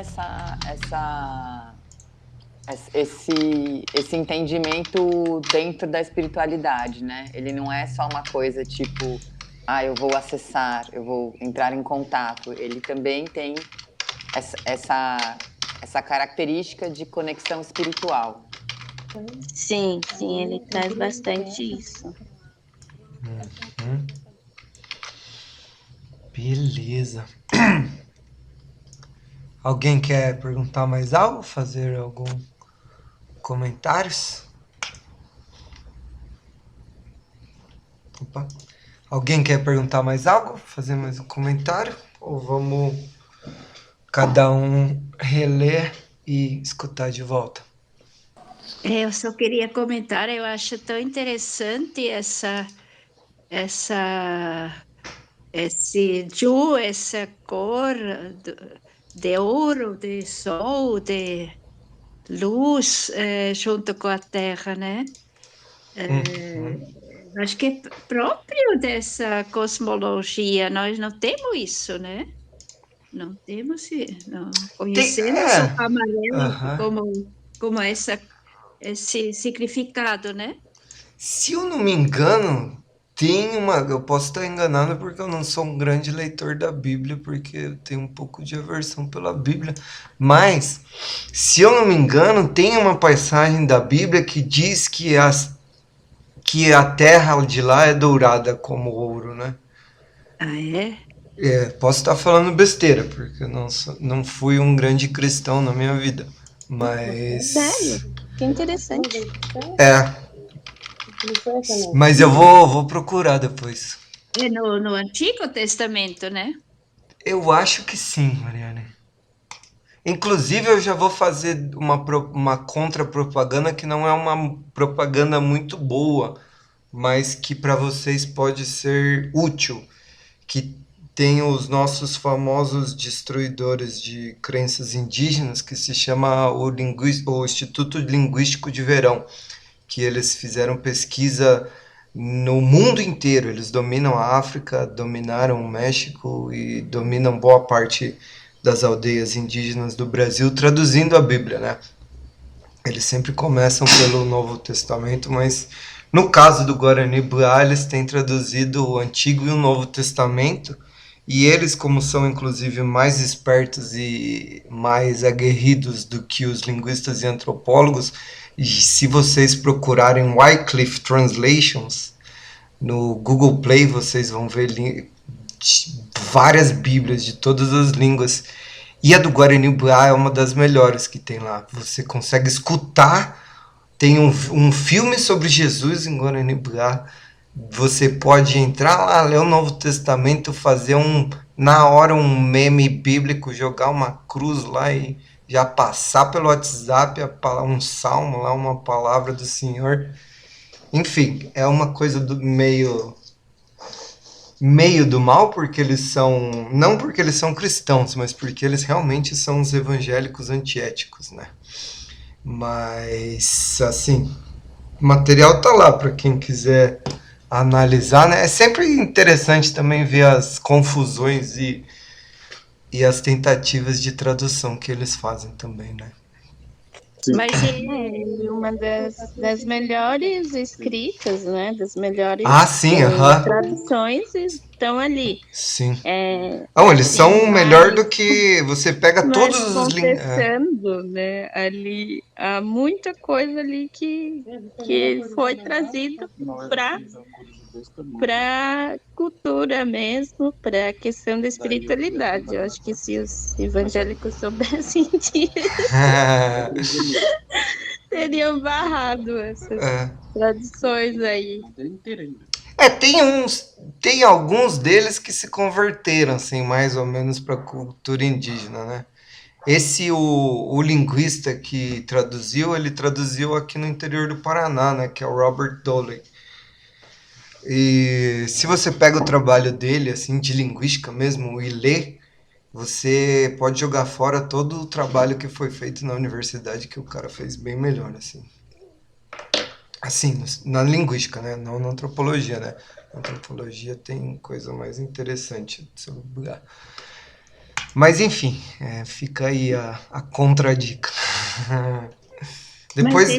esse entendimento dentro da espiritualidade, né? Ele não é só uma coisa tipo, eu vou acessar, eu vou entrar em contato. Ele também tem essa característica de conexão espiritual. Sim, ele traz bastante isso. Beleza. Alguém quer perguntar mais algo? Fazer algum comentários? Opa. Alguém quer perguntar mais algo? Fazer mais um comentário? Ou vamos cada um reler e escutar de volta? Eu só queria comentar, eu acho tão interessante essa cor de ouro, de sol, de luz junto com a terra, né? Acho que é próprio dessa cosmologia, nós não temos isso, né? Não temos, não conhecemos o amarelo como esse significado, né? Se eu não me engano, eu posso estar enganado porque eu não sou um grande leitor da Bíblia, porque eu tenho um pouco de aversão pela Bíblia, mas, se eu não me engano, tem uma passagem da Bíblia que diz que a terra de lá é dourada como ouro, né? Ah, é? Posso estar falando besteira, porque eu não fui um grande cristão na minha vida, mas... Sério? Que interessante. Mas eu vou procurar depois. É no Antigo Testamento, né? Eu acho que sim, Mariane. Inclusive, eu já vou fazer uma contra-propaganda que não é uma propaganda muito boa, mas que para vocês pode ser útil, que tem os nossos famosos destruidores de crenças indígenas, que se chama o Instituto Linguístico de Verão, que eles fizeram pesquisa no mundo inteiro. Eles dominam a África, dominaram o México e dominam boa parte das aldeias indígenas do Brasil, traduzindo a Bíblia, né? Eles sempre começam pelo Novo Testamento, mas no caso do Guarani-Buá, eles têm traduzido o Antigo e o Novo Testamento, e eles, como são inclusive mais espertos e mais aguerridos do que os linguistas e antropólogos, e se vocês procurarem Wycliffe Translations no Google Play, vocês vão ver várias bíblias de todas as línguas, e a do Guarani-Buá é uma das melhores que tem lá. Você consegue escutar, tem um filme sobre Jesus em Guarani-Buá, você pode entrar lá, ler o Novo Testamento, fazer na hora um meme bíblico, jogar uma cruz lá e já passar pelo WhatsApp um salmo lá, uma palavra do Senhor. Enfim, é uma coisa meio do mal, porque eles são... Não porque eles são cristãos, mas porque eles realmente são os evangélicos antiéticos, né? Mas, assim, o material tá lá para quem quiser analisar, né? É sempre interessante também ver as confusões e as tentativas de tradução que eles fazem também, né? Mas Uma das melhores escritas, né? Das melhores Ah, sim, aham. traduções estão ali. Sim. É, Não, eles assim, são melhor do mas, que você pega mas todos os links. contestando, né? Ali há muita coisa ali que foi trazido para cultura mesmo, para a questão da espiritualidade. Eu acho que se os evangélicos soubessem disso, teriam barrado essas tradições aí. Tem alguns deles que se converteram, assim, mais ou menos para a cultura indígena, né? O linguista que traduziu, ele traduziu aqui no interior do Paraná, né? Que é o Robert Doley. E se você pega o trabalho dele, assim, de linguística mesmo, e lê, você pode jogar fora todo o trabalho que foi feito na universidade, que o cara fez bem melhor, assim. Assim, na linguística, né? Não na antropologia, né? Na antropologia tem coisa mais interessante sobre o lugar. Mas enfim, fica aí a contradica. Mas Depois,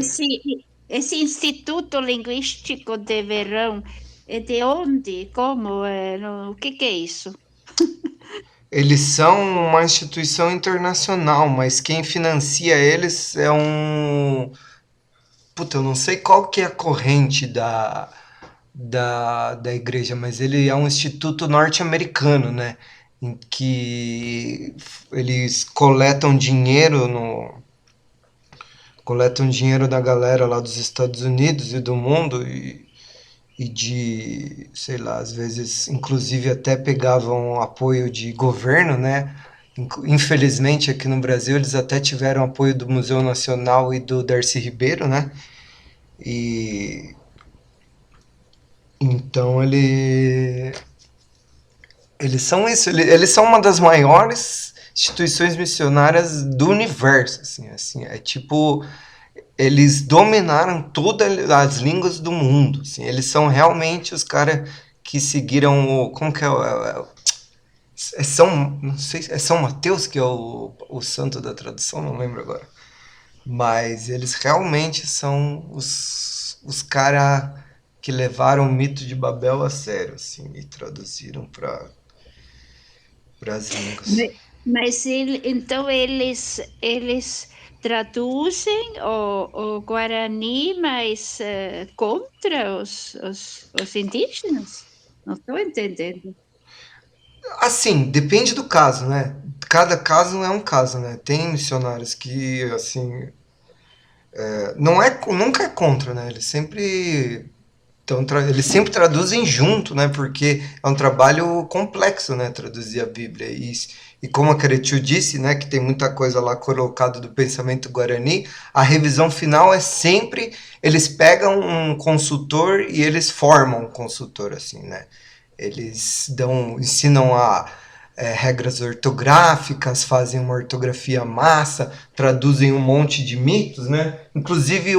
esse Instituto Linguístico de Verão é de onde? Como? O que é isso? eles são uma instituição internacional, mas quem financia eles é um. Puta, eu não sei qual que é a corrente da igreja, mas ele é um instituto norte-americano, né? Em que eles coletam dinheiro da galera lá dos Estados Unidos e do mundo e de, sei lá, às vezes, inclusive até pegavam apoio de governo, né? Infelizmente, aqui no Brasil, eles até tiveram apoio do Museu Nacional e do Darcy Ribeiro, né? E então eles são isso, eles são uma das maiores instituições missionárias do universo, assim, é tipo, eles dominaram todas as línguas do mundo, assim, eles são realmente os caras que seguiram como que não sei, é São Mateus que é o santo da tradução, não lembro agora, mas eles realmente são os caras que levaram o mito de Babel a sério, assim, e traduziram para as línguas. Mas então eles traduzem o Guarani, mas contra os indígenas? Não estou entendendo. Assim, depende do caso, né? Cada caso é um caso, né? Tem missionários que, assim, nunca é contra, né? Eles sempre traduzem junto, né? Porque é um trabalho complexo, né? Traduzir a Bíblia. E como a Caretiu disse, né? Que tem muita coisa lá colocada do pensamento guarani, a revisão final é sempre... Eles pegam um consultor e eles formam um consultor, assim, né? Eles ensinam regras ortográficas, fazem uma ortografia massa, traduzem um monte de mitos, né? Inclusive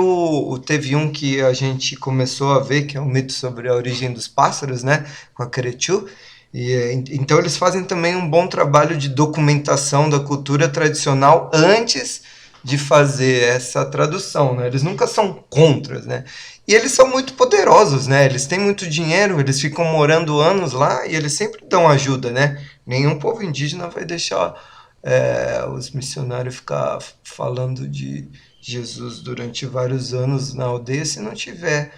teve um que a gente começou a ver, que é o mito sobre a origem dos pássaros, né? Com a Querechu. Então eles fazem também um bom trabalho de documentação da cultura tradicional antes de fazer essa tradução, né? Eles nunca são contras, né? E eles são muito poderosos, né? Eles têm muito dinheiro, eles ficam morando anos lá e eles sempre dão ajuda, né? Nenhum povo indígena vai deixar os missionários ficar falando de Jesus durante vários anos na aldeia se não tiver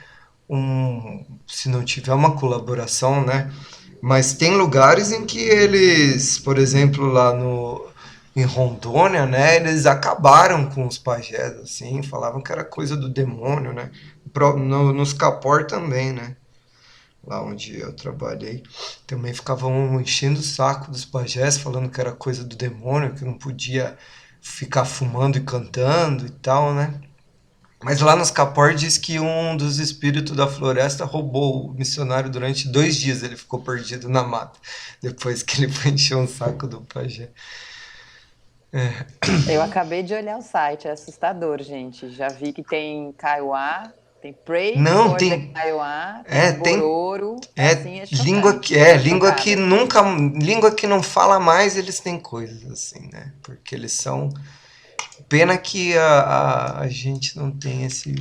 uma colaboração, né? Mas tem lugares em que eles, por exemplo, lá em Rondônia, né, eles acabaram com os pajés, assim, falavam que era coisa do demônio, né? Nos Capor também, né? Lá onde eu trabalhei, também ficavam enchendo o saco dos pajés, falando que era coisa do demônio, que não podia ficar fumando e cantando e tal, né? Mas lá nos Capor diz que um dos espíritos da floresta roubou o missionário durante 2 dias, ele ficou perdido na mata, depois que ele foi encher um saco do pajé. Eu acabei de olhar o site, é assustador, gente. Já vi que tem Kaiowá, tem Pray Não, for tem- the Kaiowá, tem- Bororo. É Assim, é língua chocante. que Chocada. língua que não fala mais, eles têm coisas assim, né? Porque eles são Pena que a gente não tem esse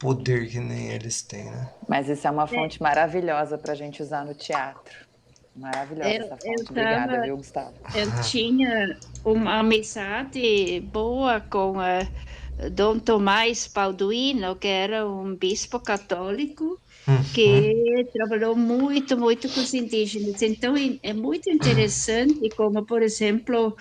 poder que nem eles têm, né? Mas isso é uma fonte maravilhosa para a gente usar no teatro. Maravilhosa essa fonte. Obrigada, viu, Gustavo? Eu tinha uma amizade boa com Dom Tomás Balduino, que era um bispo católico que trabalhou muito, muito com os indígenas. Então, é muito interessante como, por exemplo,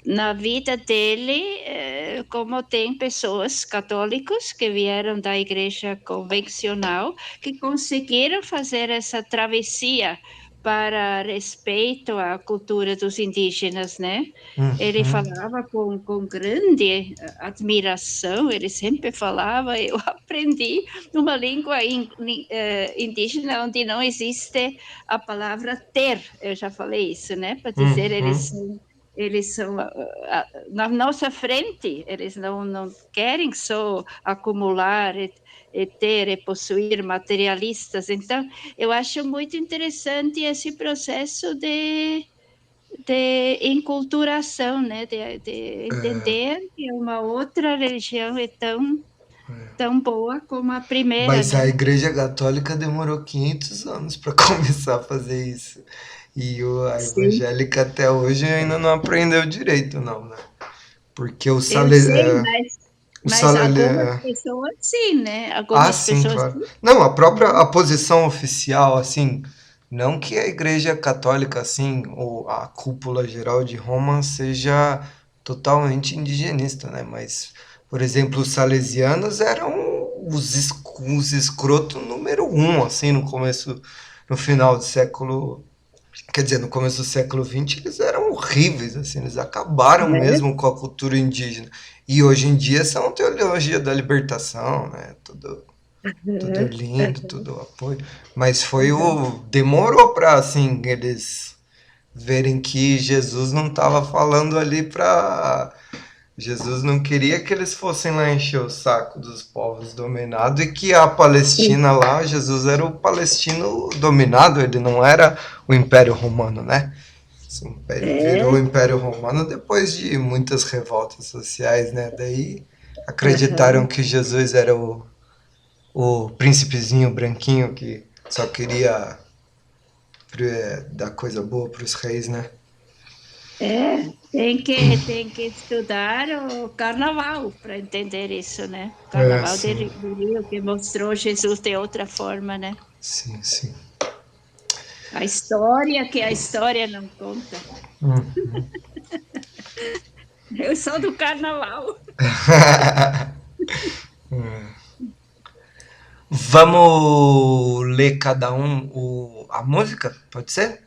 na vida dele, como tem pessoas católicos que vieram da igreja convencional que conseguiram fazer essa travessia para respeito à cultura dos indígenas, né? Ele falava com grande admiração, ele sempre falava, eu aprendi uma língua indígena onde não existe a palavra ter, eu já falei isso, né? Para dizer eles são na nossa frente, eles não querem só acumular e ter e possuir materialistas. Então, eu acho muito interessante esse processo de enculturação, né? De entender que uma outra religião é tão boa como a primeira, Mas a né? Igreja Católica demorou 500 anos para começar a fazer isso. E a Sim, evangélica até hoje ainda não aprendeu direito, não, né? Porque o eu Sale, sei, o mas Sale, algumas pessoas sim, né? ah, Algumas sim, pessoas claro. sim. Não, a posição oficial, assim, não que a Igreja Católica, assim, ou a cúpula geral de Roma seja totalmente indigenista, né? Mas, por exemplo, os salesianos eram os escroto número um, assim, no final do século, quer dizer, no começo do século XX, eles eram horríveis, assim, eles acabaram É, mesmo com a cultura indígena. E hoje em dia são teologia da libertação, né? Tudo lindo, tudo apoio. Mas demorou para assim eles verem que Jesus não estava falando ali para Jesus não queria que eles fossem lá encher o saco dos povos dominados e que a Palestina lá, Jesus era o palestino dominado, ele não era o Império Romano, né? Esse império virou o é, Império Romano depois de muitas revoltas sociais, né? Daí acreditaram aham. que Jesus era o príncipezinho branquinho que só queria dar coisa boa para os reis, né? Tem que estudar o carnaval para entender isso, né? O É, carnaval sim, do Rio que mostrou Jesus de outra forma, né? sim, sim. A história que a história não conta. Eu sou do carnaval. Vamos ler cada um a música? Pode ser?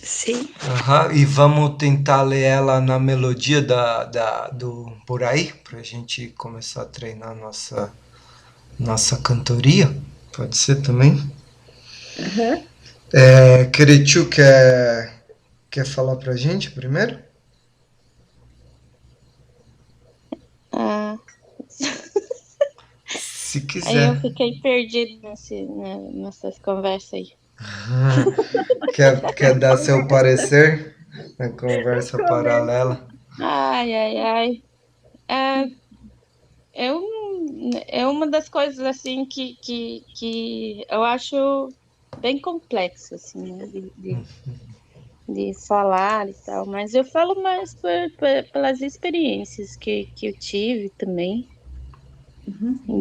Sim. Aham. E vamos tentar ler ela na melodia do por aí, para a gente começar a treinar nossa cantoria. Pode ser também? Aham. Queretiu quer falar pra gente primeiro? Ah, Se aí eu quiser. fiquei perdida nessas conversas aí. Quer dar seu parecer na conversa Começa. paralela? Ai, ai, ai. É, eu, é uma das coisas assim que eu acho bem complexo, assim, né, de falar e tal, mas eu falo mais pelas experiências que eu tive também,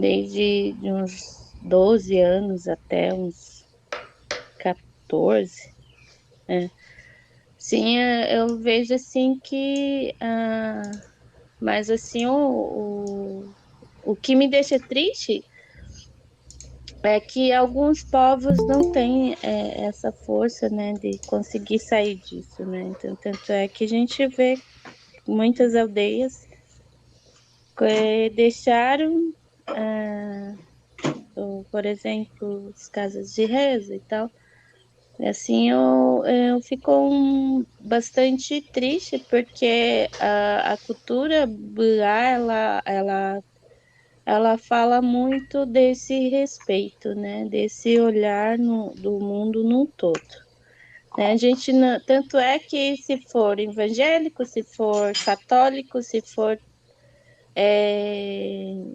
desde de uns 12 anos até uns 14. Sim, eu vejo assim que, mas assim, o que me deixa triste é que alguns povos não têm essa força, né, de conseguir sair disso, né? Então, tanto é que a gente vê muitas aldeias que deixaram, por exemplo, as casas de reza e tal. E assim, eu fico bastante triste porque a cultura lá, ela fala muito desse respeito, né? Desse olhar do mundo num todo. né? A gente não, tanto é que se for evangélico, se for católico, se for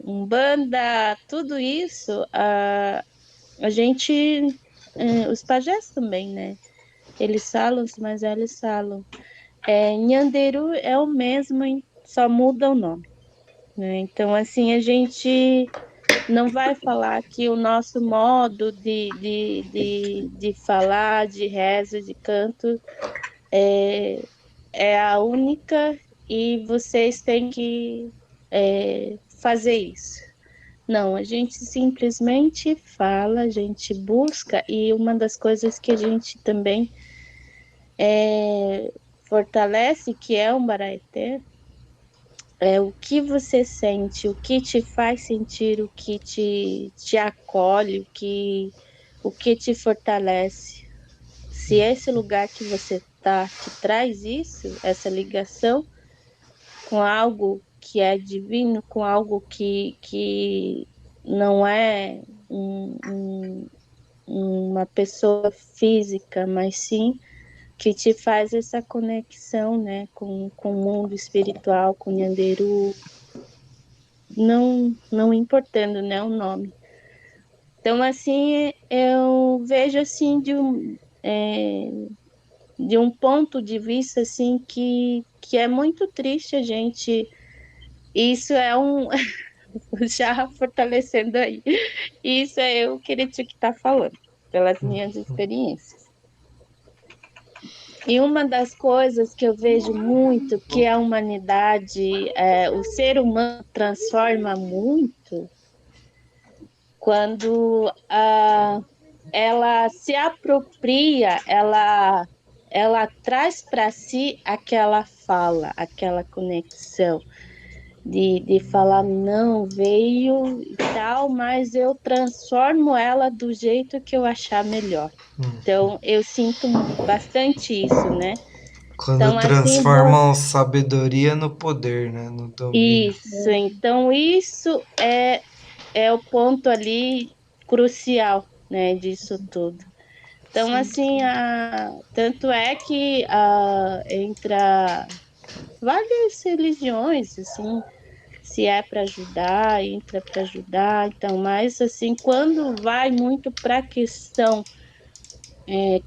umbanda, tudo isso, a gente, os pajés também, né? Eles falam, os mais velhos falam. Nhanderu é o mesmo, só muda o nome, né? Então, assim, a gente não vai falar que o nosso modo de falar, de rezo, de canto, é a única e vocês têm que fazer isso. Não, a gente simplesmente fala, a gente busca, e uma das coisas que a gente também fortalece, que é o Baraité, é o que você sente, o que te faz sentir, o que te acolhe, o que te fortalece. Se esse lugar que você está te traz isso, essa ligação com algo que é divino, com algo que não é uma pessoa física, mas sim que te faz essa conexão, né, com o mundo espiritual, com o Nyanderu, não importando, né, o nome. Então, assim, eu vejo, assim, de um ponto de vista, assim, que é muito triste a gente... Isso é já fortalecendo aí. Isso é eu querer te que está falando, pelas minhas experiências. E uma das coisas que eu vejo muito que a humanidade, o ser humano transforma muito quando ela se apropria, ela traz para si aquela fala, aquela conexão. De falar, não, veio e tal, mas eu transformo ela do jeito que eu achar melhor. Então, eu sinto bastante isso, né? Quando Então, assim, transformam sabedoria no poder, né? No domínio. isso. Então, isso é o ponto ali crucial, né, disso tudo. Então, assim, tanto é que entra várias religiões, assim, se é para ajudar, entra para ajudar. Então, mas assim, quando vai muito para a questão,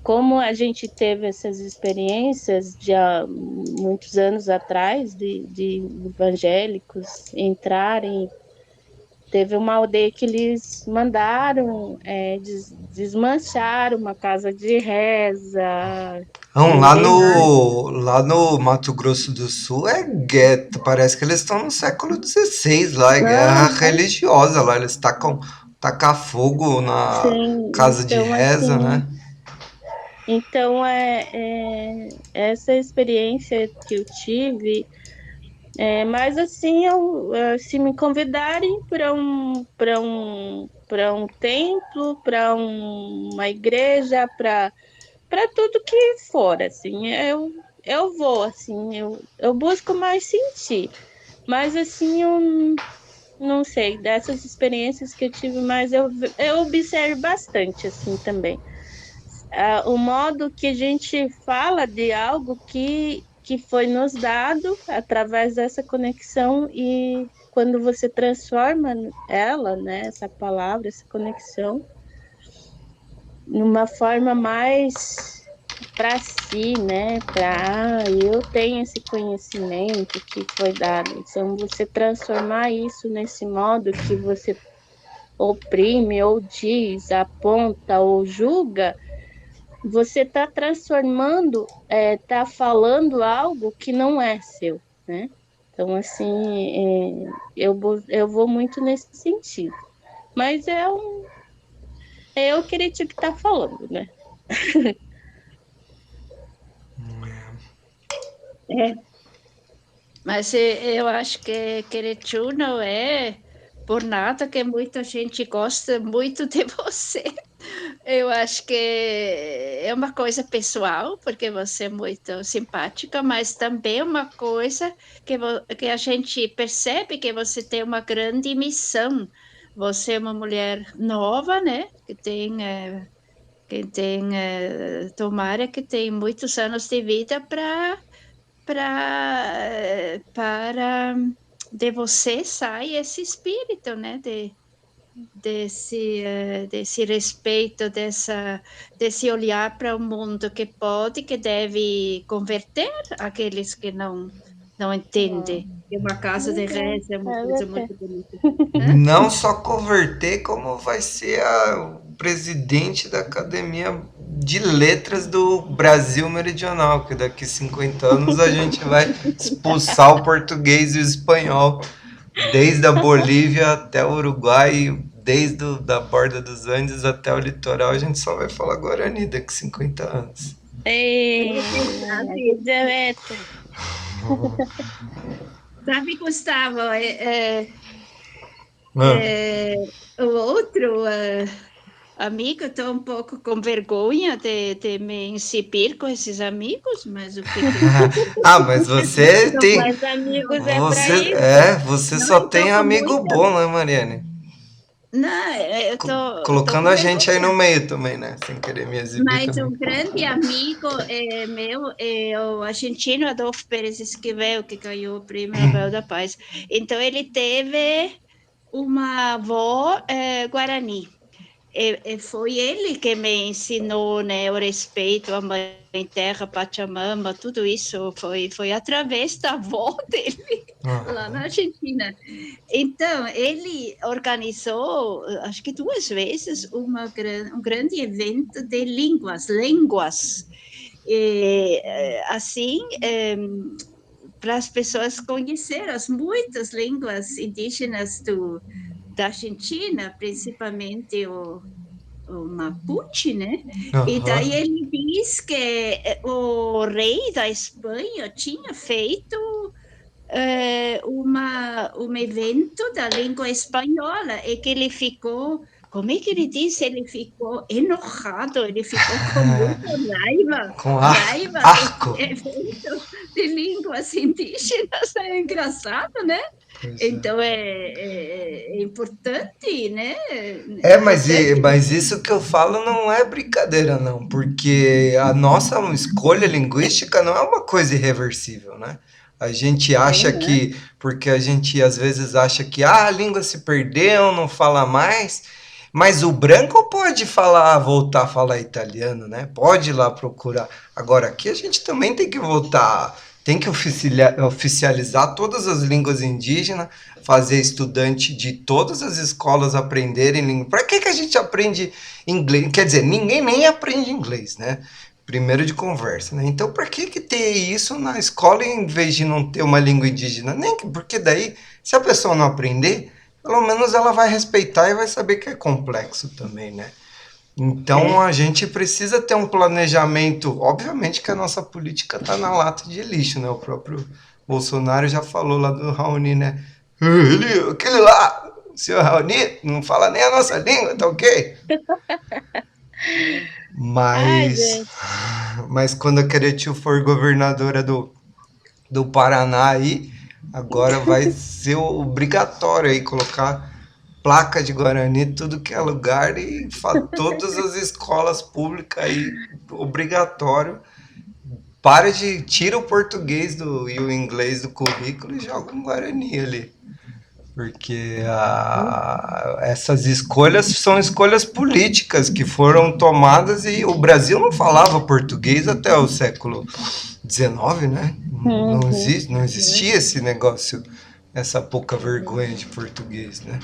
como a gente teve essas experiências de há muitos anos atrás, de evangélicos entrarem, teve uma aldeia que eles mandaram desmanchar uma casa de reza, Não, envenenar. lá no Mato Grosso do Sul é gueto. Parece que eles estão no século XVI lá, é guerra Aham, religiosa lá. Eles tacam fogo na sim, casa de então reza, assim. né? Então, essa experiência que eu tive, mas assim, se me convidarem para um templo, para uma igreja, para tudo que for, assim, eu vou, assim, eu busco mais sentir. Mas assim, eu não sei, dessas experiências que eu tive, mas eu observo bastante, assim, também o modo que a gente fala de algo que foi nos dado através dessa conexão e quando você transforma ela, né, essa palavra, essa conexão, numa forma mais para si, né, eu tenho esse conhecimento que foi dado. Então, você transformar isso nesse modo que você oprime ou diz, aponta ou julga, você está transformando, está falando algo que não é seu, né? Então, assim, eu vou muito nesse sentido. Mas é o que ele tinha que estar falando, né? É, Mas eu acho que Querechu não é por nada que muita gente gosta muito de você. Eu acho que é uma coisa pessoal, porque você é muito simpática, mas também é uma coisa que a gente percebe que você tem uma grande missão. Você é uma mulher nova, né? Que tem Quem tem, tomara que tem muitos anos de vida para de você sai esse espírito, né? Desse respeito, desse olhar para o mundo que pode, que deve converter aqueles que não entendem. E uma casa de reza é uma coisa muito bonita. Não só converter, como vai ser o presidente da Academia de Letras do Brasil Meridional, que daqui 50 anos a gente vai expulsar o português e o espanhol, desde a Bolívia até o Uruguai, desde da borda dos Andes até o litoral, a gente só vai falar Guarani daqui 50 anos. Sabe, Gustavo, o outro amigo, estou um pouco com vergonha de me exibir com esses amigos, mas o que mas você tem. Mas amigos Você só tem amigo bom, né, Mariane? Não, eu tô Colocando com a gente aí vergonha. no meio também, né? Sem querer me exibir Mas também. um grande amigo meu é o argentino Adolfo Pérez Esquivel, que ganhou o Prêmio Nobel da Paz. Então, ele teve uma avó guarani. Foi ele que me ensinou, né, o respeito à Mãe Terra, Pachamama, tudo isso foi através da avó dele, lá na Argentina. Então, ele organizou, acho que 2 vezes, um grande evento de línguas. Assim, para as pessoas conhecerem as muitas línguas indígenas da Argentina, principalmente o Mapuche, né? E daí ele diz que o rei da Espanha tinha feito um evento da língua espanhola e que ele ficou, como é que ele disse? Ele ficou enojado, ele ficou com muita raiva. Com raiva arco. Evento de línguas indígenas, é engraçado, né? Então é importante, né? Mas isso que eu falo não é brincadeira, não, porque a nossa escolha linguística não é uma coisa irreversível, né? A gente acha que, porque a gente às vezes acha que a língua se perdeu, não fala mais, mas o branco pode voltar a falar italiano, né? Pode ir lá procurar. Agora, aqui a gente também tem que voltar, tem que oficializar todas as línguas indígenas, fazer estudante de todas as escolas aprenderem língua. Para que a gente aprende inglês? Quer dizer, ninguém nem aprende inglês, né? Primeiro de conversa, né? Então, para que ter isso na escola em vez de não ter uma língua indígena? Porque daí, se a pessoa não aprender, pelo menos ela vai respeitar e vai saber que é complexo também, né? Então, a gente precisa ter um planejamento. Obviamente que a nossa política está na lata de lixo, né? O próprio Bolsonaro já falou lá do Raoni, né? Aquele lá, o senhor Raoni, não fala nem a nossa língua, tá ok? Mas quando a Queretil for governadora do Paraná aí, agora vai ser obrigatório aí colocar placa de Guarani tudo que é lugar e todas as escolas públicas aí, obrigatório. Tira o português e o inglês do currículo e joga um Guarani ali. Porque essas escolhas são escolhas políticas que foram tomadas e o Brasil não falava português até o século XIX, né? Não existia esse negócio, essa pouca vergonha de português, né?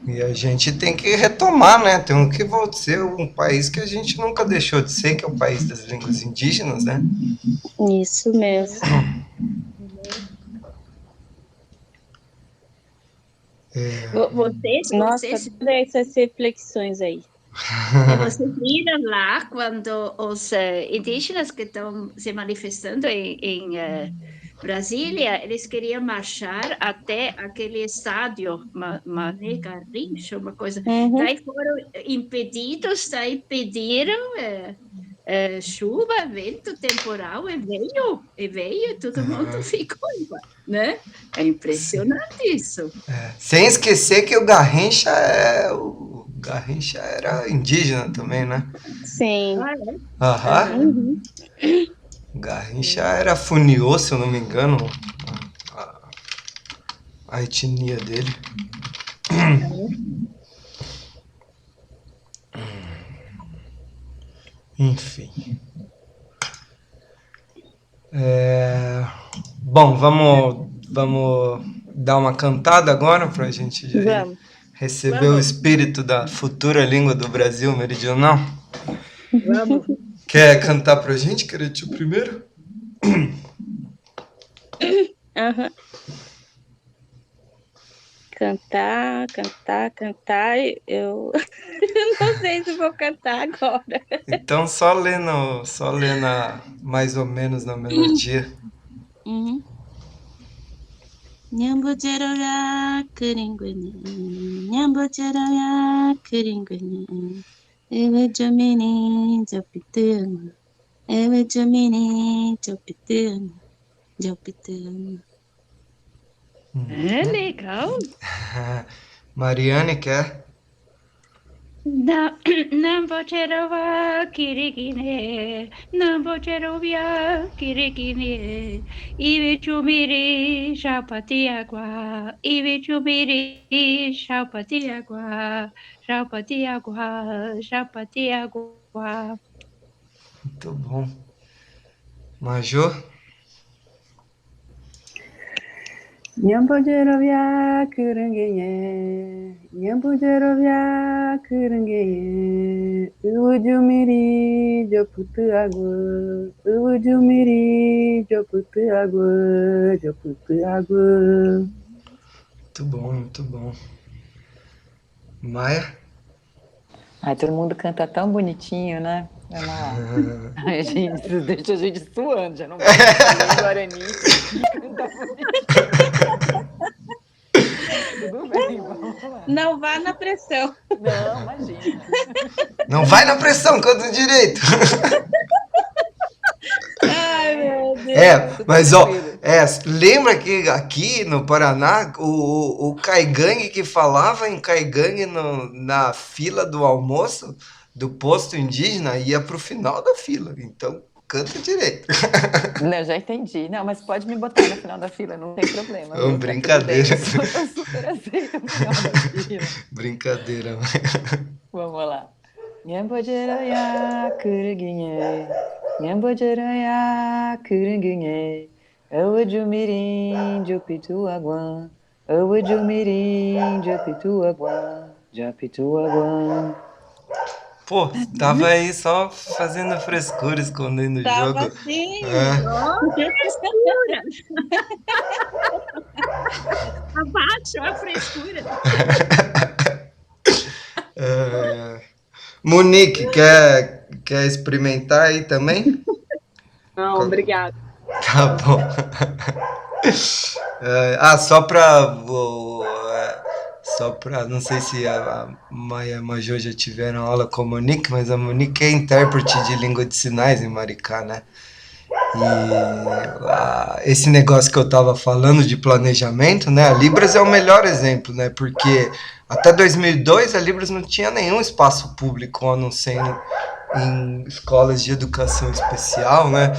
E a gente tem que retomar, né? Tem que ser um país que a gente nunca deixou de ser, que é o país das línguas indígenas, né? Isso mesmo. Vocês essas reflexões aí. Vocês viram lá quando os indígenas que estão se manifestando em Brasília, eles queriam marchar até aquele estádio Mané Garrincha, uma coisa. Daí foram impedidos, daí pediram chuva, vento, temporal, todo mundo ficou igual, né? É impressionante isso. Sem esquecer que o Garrincha era indígena também, né? Sim. Aham. O Garrincha era funiô, se eu não me engano, a etnia dele. Enfim. Bom, vamos dar uma cantada agora para a gente já Vamos. receber o espírito da futura língua do Brasil meridional. Vamos. Quer cantar pra gente, Cretil, primeiro? Aham. Cantar. Eu não sei se vou cantar agora. Então só lê mais ou menos na melodia. Nyambocheroya Kuringwini, Nyambocheroya Kuringwini, Ewe Jomini Jopituna, Ewe Jomini Jopituna, Jopituna. É legal. Mariane, quer? Nambocherowa kirikine, Nambocherovia kirikine, Ivichumiri Chapatiagua, Ivichumiri Chapatiagua, Chapatiagua. Muito bom. Major? Nyambojerovia kurangenye, Nyambojerovia kurangenye, Ujumiri joputu agua, Ujumiri joputu agua, joputu agua. Muito bom, muito bom. Maia? Ai, todo mundo canta tão bonitinho, né? Vamos lá. Ai, gente, isso deixa a gente suando, já não vai falar Guarani e cantar bonitinho. Tudo bem, vamos lá. Não vá na pressão. Não, imagina. Não vai na pressão, canta direito. Ai, meu Deus. Mas ó, lembra que aqui no Paraná, o caigangue que falava em caigangue na fila do almoço do posto indígena ia pro final da fila. Então, canta direito. Não, já entendi. Não, mas pode me botar no final da fila, não tem problema. Ô, viu? brincadeira. Tá tudo bem, eu super aceito no final da fila. Brincadeira. Vamos lá. Nyambojeroya kuruginye, Nyambojeroya kuruginye, Owajumirim jopituaguan, Owajumirim jopituaguan, Jopituaguan. Pô, tava aí só fazendo frescura, escondendo o Tava jogo. assim. Frescura. Abaixa a frescura. Monique, quer experimentar aí também? Não, obrigada. Tá bom. Só pra. Não sei se a Maia e a Major já tiveram aula com a Monique, mas a Monique é intérprete de língua de sinais em Maricá, né? E esse negócio que eu tava falando de planejamento, né? A Libras é o melhor exemplo, né? Porque até 2002 a Libras não tinha nenhum espaço público, a não ser em escolas de educação especial, né?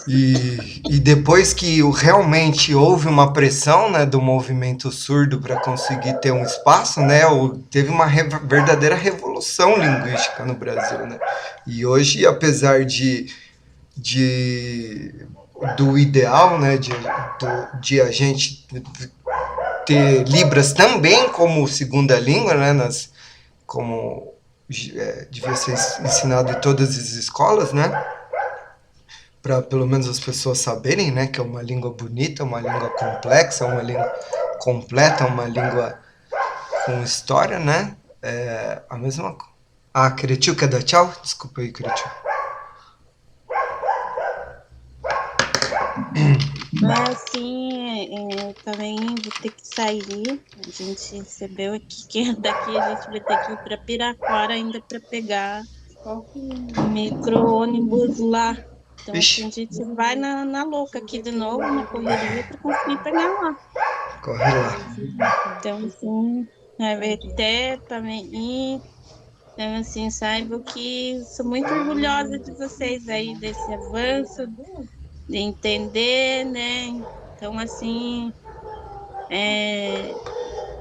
E depois que realmente houve uma pressão, né, do movimento surdo para conseguir ter um espaço, né, teve uma verdadeira revolução linguística no Brasil, né? E hoje, apesar do ideal, né, de a gente ter Libras também como segunda língua, né, como devia ser ensinado em todas as escolas, né, para pelo menos as pessoas saberem, né, que é uma língua bonita, uma língua complexa, uma língua completa, uma língua com história, né, a mesma coisa. Cretil, quer dar tchau? Desculpa aí, Cretil. Sim, eu também vou ter que sair. A gente recebeu aqui que daqui a gente vai ter que ir para Piraquara ainda para pegar micro-ônibus lá. Então, Ixi. assim, a gente vai na louca aqui de novo, na correria, para conseguir pegar lá. Corre lá. Então, assim, até também ir. Então, assim, saiba que sou muito orgulhosa de vocês aí, desse avanço, de entender, né? Então, assim,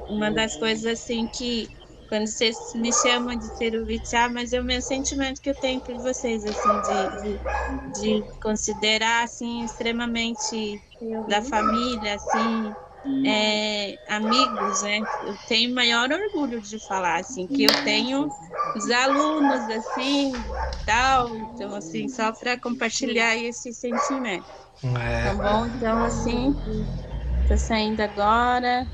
uma das coisas, assim, que quando vocês me chamam de Ceruvitá, mas é o meu sentimento que eu tenho por vocês, assim, de considerar, assim, extremamente da família, assim, amigos, né? Eu tenho maior orgulho de falar, assim, que eu tenho os alunos, assim, tal, então, assim, só para compartilhar esse sentimento, É, tá bom? Então, assim, tô saindo agora,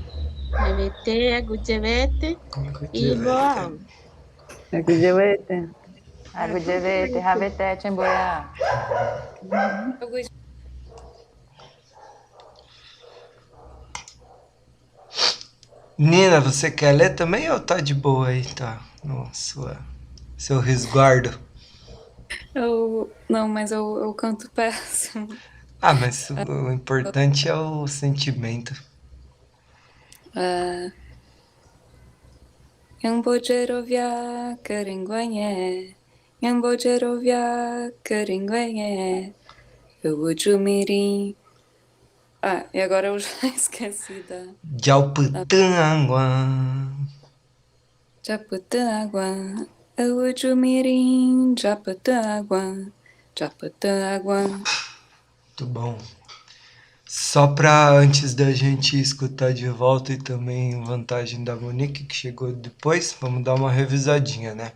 Revete, Gudjevete, e boa aula. Acredita? Agudjevete, Ravete, Chemboia. Nina, você quer ler também ou tá de boa aí? Tá no seu resguardo. Não, mas eu canto péssimo. Ah, mas o importante é o sentimento. Yambojerovia Caringuenhé, Yambojerovia Caringuenhé, Ujumirim. Ah, e agora eu já esqueci da Jalputangua. Japutangua, Ujumirim, Japutangua, Japutangua. Muito bom. Só para antes da gente escutar de volta e também vantagem da Monique, que chegou depois, vamos dar uma revisadinha, né?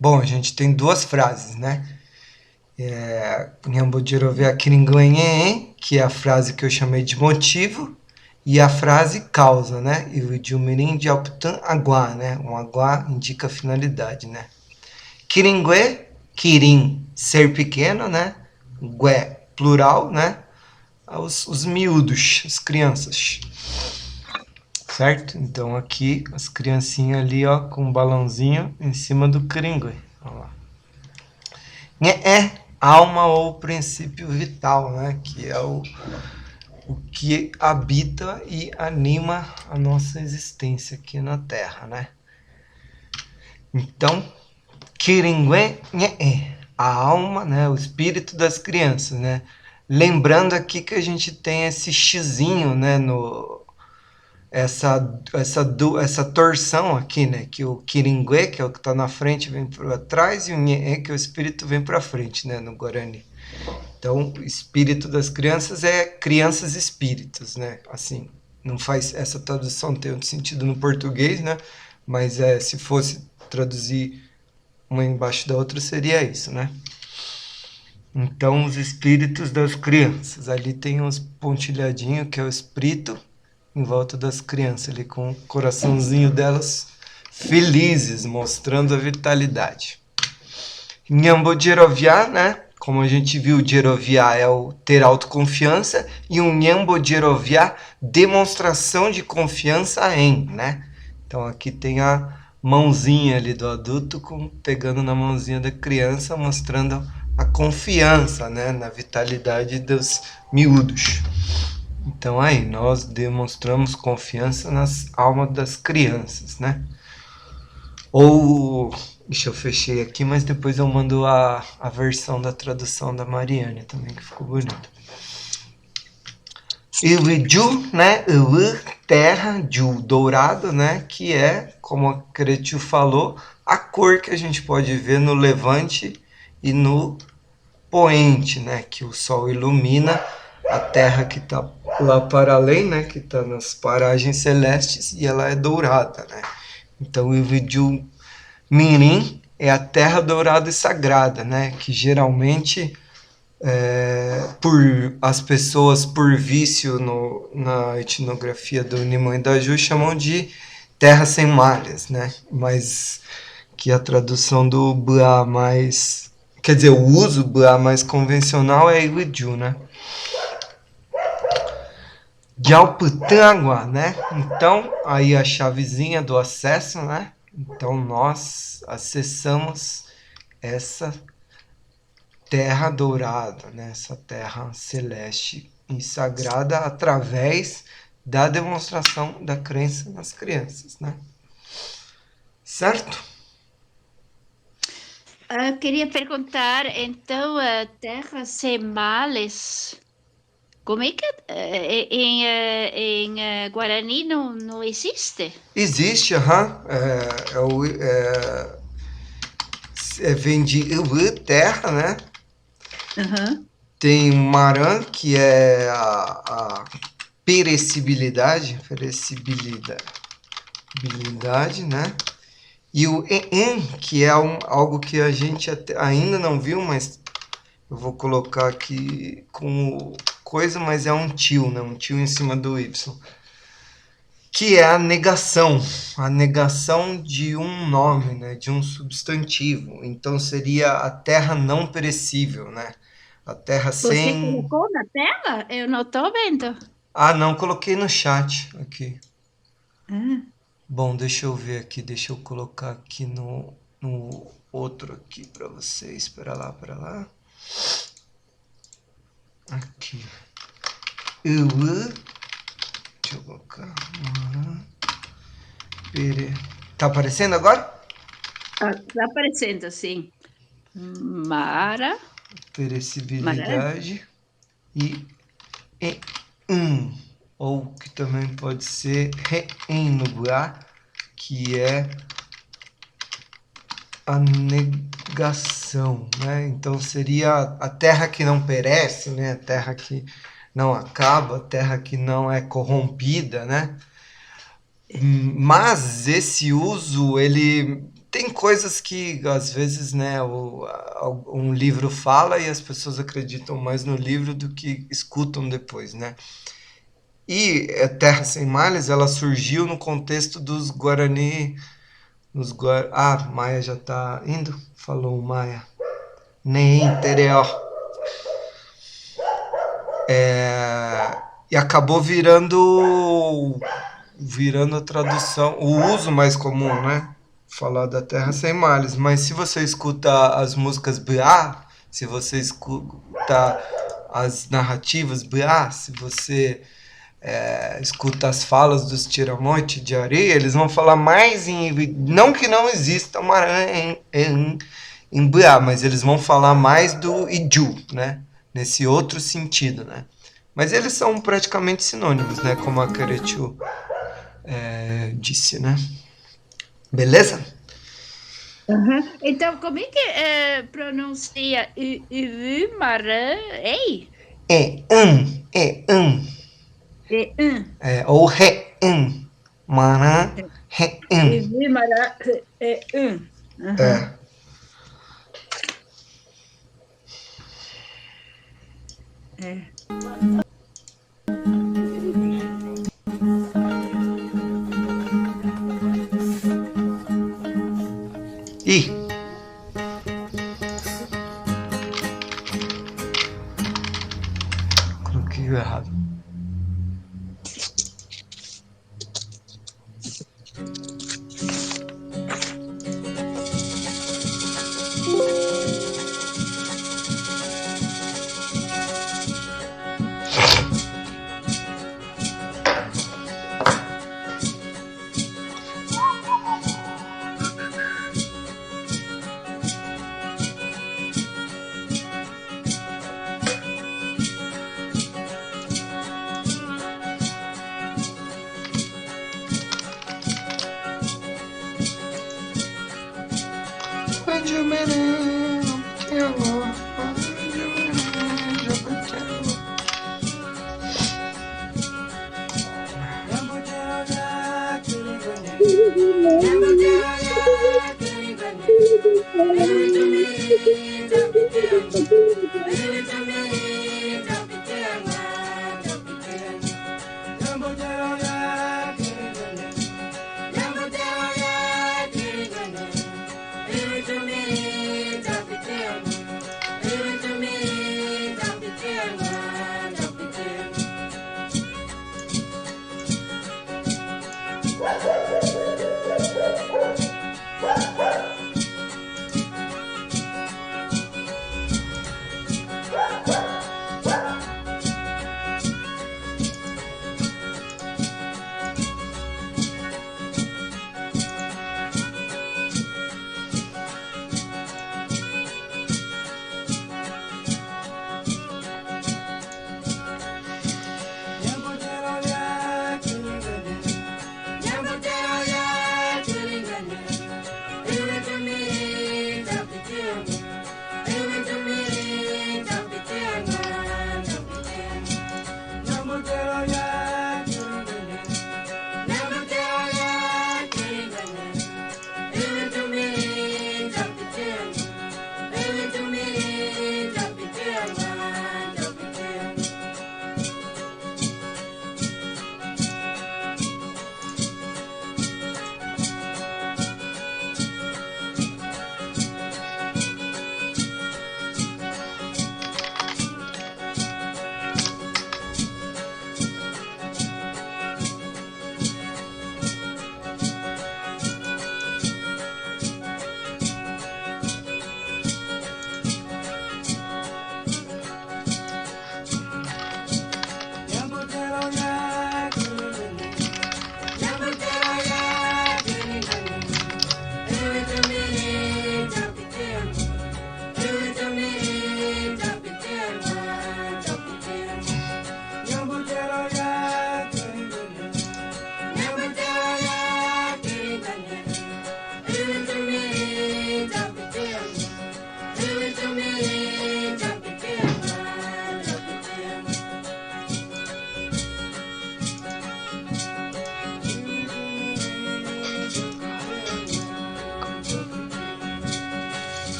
Bom, a gente tem duas frases, né? Nyambojirovia Kiringuenhen, que é a frase que eu chamei de motivo, e a frase causa, né? E o Jumirim de Alputan Aguá, né? Um aguá indica a finalidade, né? Kiringue, Kirin, ser pequeno, né? Gué, plural, né? Os miúdos, as crianças. Certo? Então aqui as criancinhas ali, ó, com um balãozinho em cima do Kiringue. Olha lá. É alma ou princípio vital, né? Que é o que habita e anima a nossa existência aqui na Terra, né? Então, Kiringue é a alma, né? O espírito das crianças, né? Lembrando aqui que a gente tem esse xizinho, né? Essa torção aqui, né? Que o Kiringue, que é o que está na frente, vem para trás, e o Nhé, que é o espírito, vem para frente, né? No Guarani. Então, o espírito das crianças é crianças espíritos, né? Assim, não faz essa tradução ter um sentido no português, né? Mas se fosse traduzir uma embaixo da outra, seria isso, né? Então, os espíritos das crianças. Ali tem uns pontilhadinhos, que é o espírito, em volta das crianças, ali com o coraçãozinho delas felizes, mostrando a vitalidade. Nyambojerovia, né? Como a gente viu, Jerovia é o ter autoconfiança, e um Nyambojerovia, demonstração de confiança em, né? Então aqui tem a mãozinha ali do adulto pegando na mãozinha da criança, mostrando a confiança, né? Na vitalidade dos miúdos. Então aí, nós demonstramos confiança nas almas das crianças, né? Ou, deixa eu fechei aqui, mas depois eu mando a versão da tradução da Mariane também, que ficou bonita. Ju, né? Terra, Ju, dourado, né? Que é, como a Cretiu falou, a cor que a gente pode ver no levante e no poente, né? Que o sol ilumina a terra que está lá para além, né? Que está nas paragens celestes, e ela é dourada, né? Então, o Ju Mirim é a terra dourada e sagrada, né? Que geralmente por as pessoas por vício na etnografia do Nimã e da Ju chamam de terra sem malhas, né? Mas que a tradução do Bua mais, quer dizer, o uso Bua mais convencional é Iwiju, né? Jalputangua, né? Então, aí a chavezinha do acesso, né? Então, nós acessamos essa terra dourada, né? Essa terra celeste e sagrada através da demonstração da crença nas crianças, né? Certo? Eu queria perguntar, então, a terra sem males, como é que em Guarani não existe? Existe, aham. Vem de terra, né? Aham. Tem Marã, que é a perecibilidade, né? E o en, que é algo que a gente ainda não viu, mas eu vou colocar aqui como coisa, mas é um tio, né? Um tio em cima do Y. Que é a negação de um nome, né? De um substantivo. Então seria a terra não perecível, né? A terra Você sem... colocou na tela? Eu não estou vendo. Ah, não, coloquei no chat aqui. Ah. Bom, deixa eu ver aqui, deixa eu colocar aqui no outro aqui para vocês. Espera lá. Aqui. Deixa eu colocar. Tá aparecendo agora? Está aparecendo, sim. Mara. Perecibilidade e ou que também pode ser reenublar, que é a negação, né? Então seria a terra que não perece, né? A terra que não acaba, a terra que não é corrompida, né? Mas esse uso, ele tem coisas que às vezes, né, um livro fala e as pessoas acreditam mais no livro do que escutam depois, né? E a Terra Sem Males, ela surgiu no contexto dos Guarani. Maia já tá indo? Falou Maia. Nem interior. E acabou virando a tradução, o uso mais comum, né? Falar da Terra Sem Males. Mas se você escuta as músicas BA, se você escuta as narrativas BA, se você escuta as falas dos Tiramonte de Areia, eles vão falar mais em... Não que não exista uma em BA, mas eles vão falar mais do Iju, né? Nesse outro sentido, né? Mas eles são praticamente sinônimos, né? Como a Kerechu disse, né? Beleza? Uhum. Então, como é que pronuncia Marã? Ei? Ou Marã, Marã É. Ih! Coloquei errado.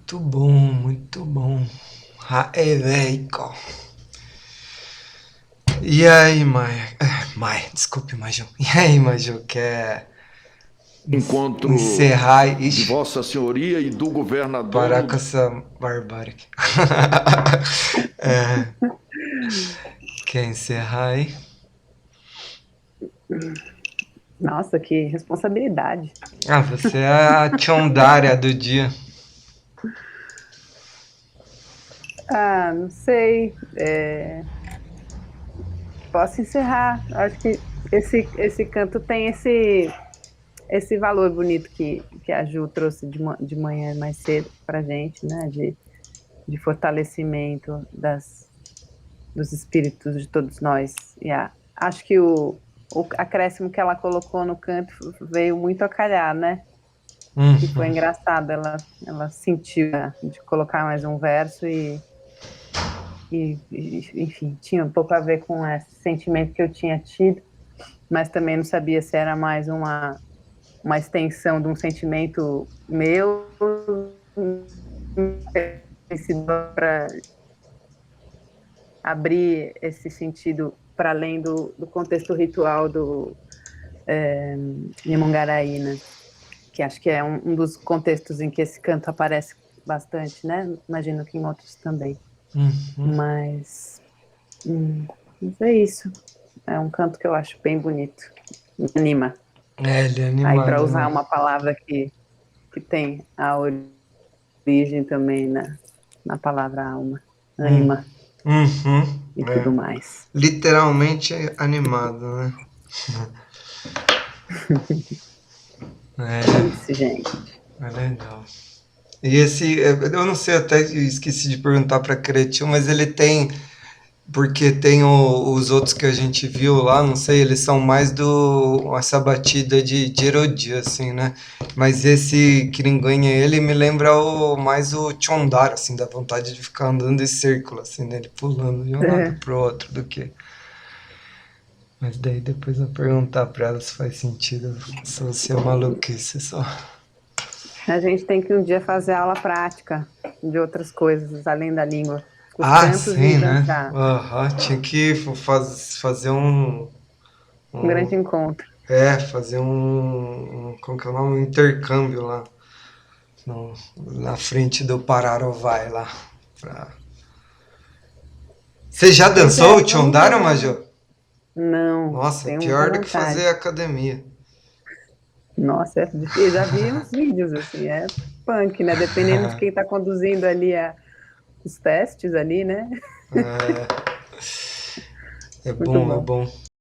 Muito bom, muito bom. Raeveiko. E aí, Maia? Maia, desculpe, Maju. E aí, Maju, quer Encontro encerrar de e Vossa Senhoria e do governador. parar com essa barbárie aqui? É, quer encerrar aí? Nossa, que responsabilidade. Ah, você é a Tchondária do dia. Ah, não sei. Posso encerrar. Acho que esse canto tem esse valor bonito que a Ju trouxe de manhã mais cedo pra gente, né? De fortalecimento dos espíritos de todos nós. Acho que o acréscimo que ela colocou no canto veio muito a calhar, né? E foi engraçado, ela sentiu, né, de colocar mais um verso enfim, tinha um pouco a ver com esse sentimento que eu tinha tido, mas também não sabia se era mais uma extensão de um sentimento meu, para abrir esse sentido para além do contexto ritual do Nhamongaraí, né? Que acho que é um dos contextos em que esse canto aparece bastante, né? Imagino que em outros também. Mas é isso. É um canto que eu acho bem bonito. Me anima. Ele é Aí, animado, para usar né? uma palavra que tem a origem também na palavra alma, anima e tudo mais. Literalmente animado, né? Isso, gente. É legal. E esse, eu não sei, até esqueci de perguntar para Cretil, mas ele tem, porque tem os outros que a gente viu lá, não sei, eles são mais essa batida de Erodia, assim, né? Mas esse Kiringuinha, ele me lembra mais o Chondar, assim, da vontade de ficar andando em círculo, assim, né? Ele pulando de um lado pro outro do que. Mas daí depois eu perguntar para ela se faz sentido, se você é maluquice só. A gente tem que um dia fazer aula prática de outras coisas, além da língua. Os Ah, cantos sim, e né? dançar. Tinha que fazer um, Um grande encontro. fazer como que é o nome? Um intercâmbio lá na frente do Pararovai lá. Você já dançou o Chondaro, Major? Não. Nossa, é Tenho pior muita do que vontade. fazer academia. Nossa, é difícil. Eu já vi uns vídeos, assim, é punk, né? Dependendo de quem está conduzindo ali os testes ali, né? É Muito bom, é bom. bom.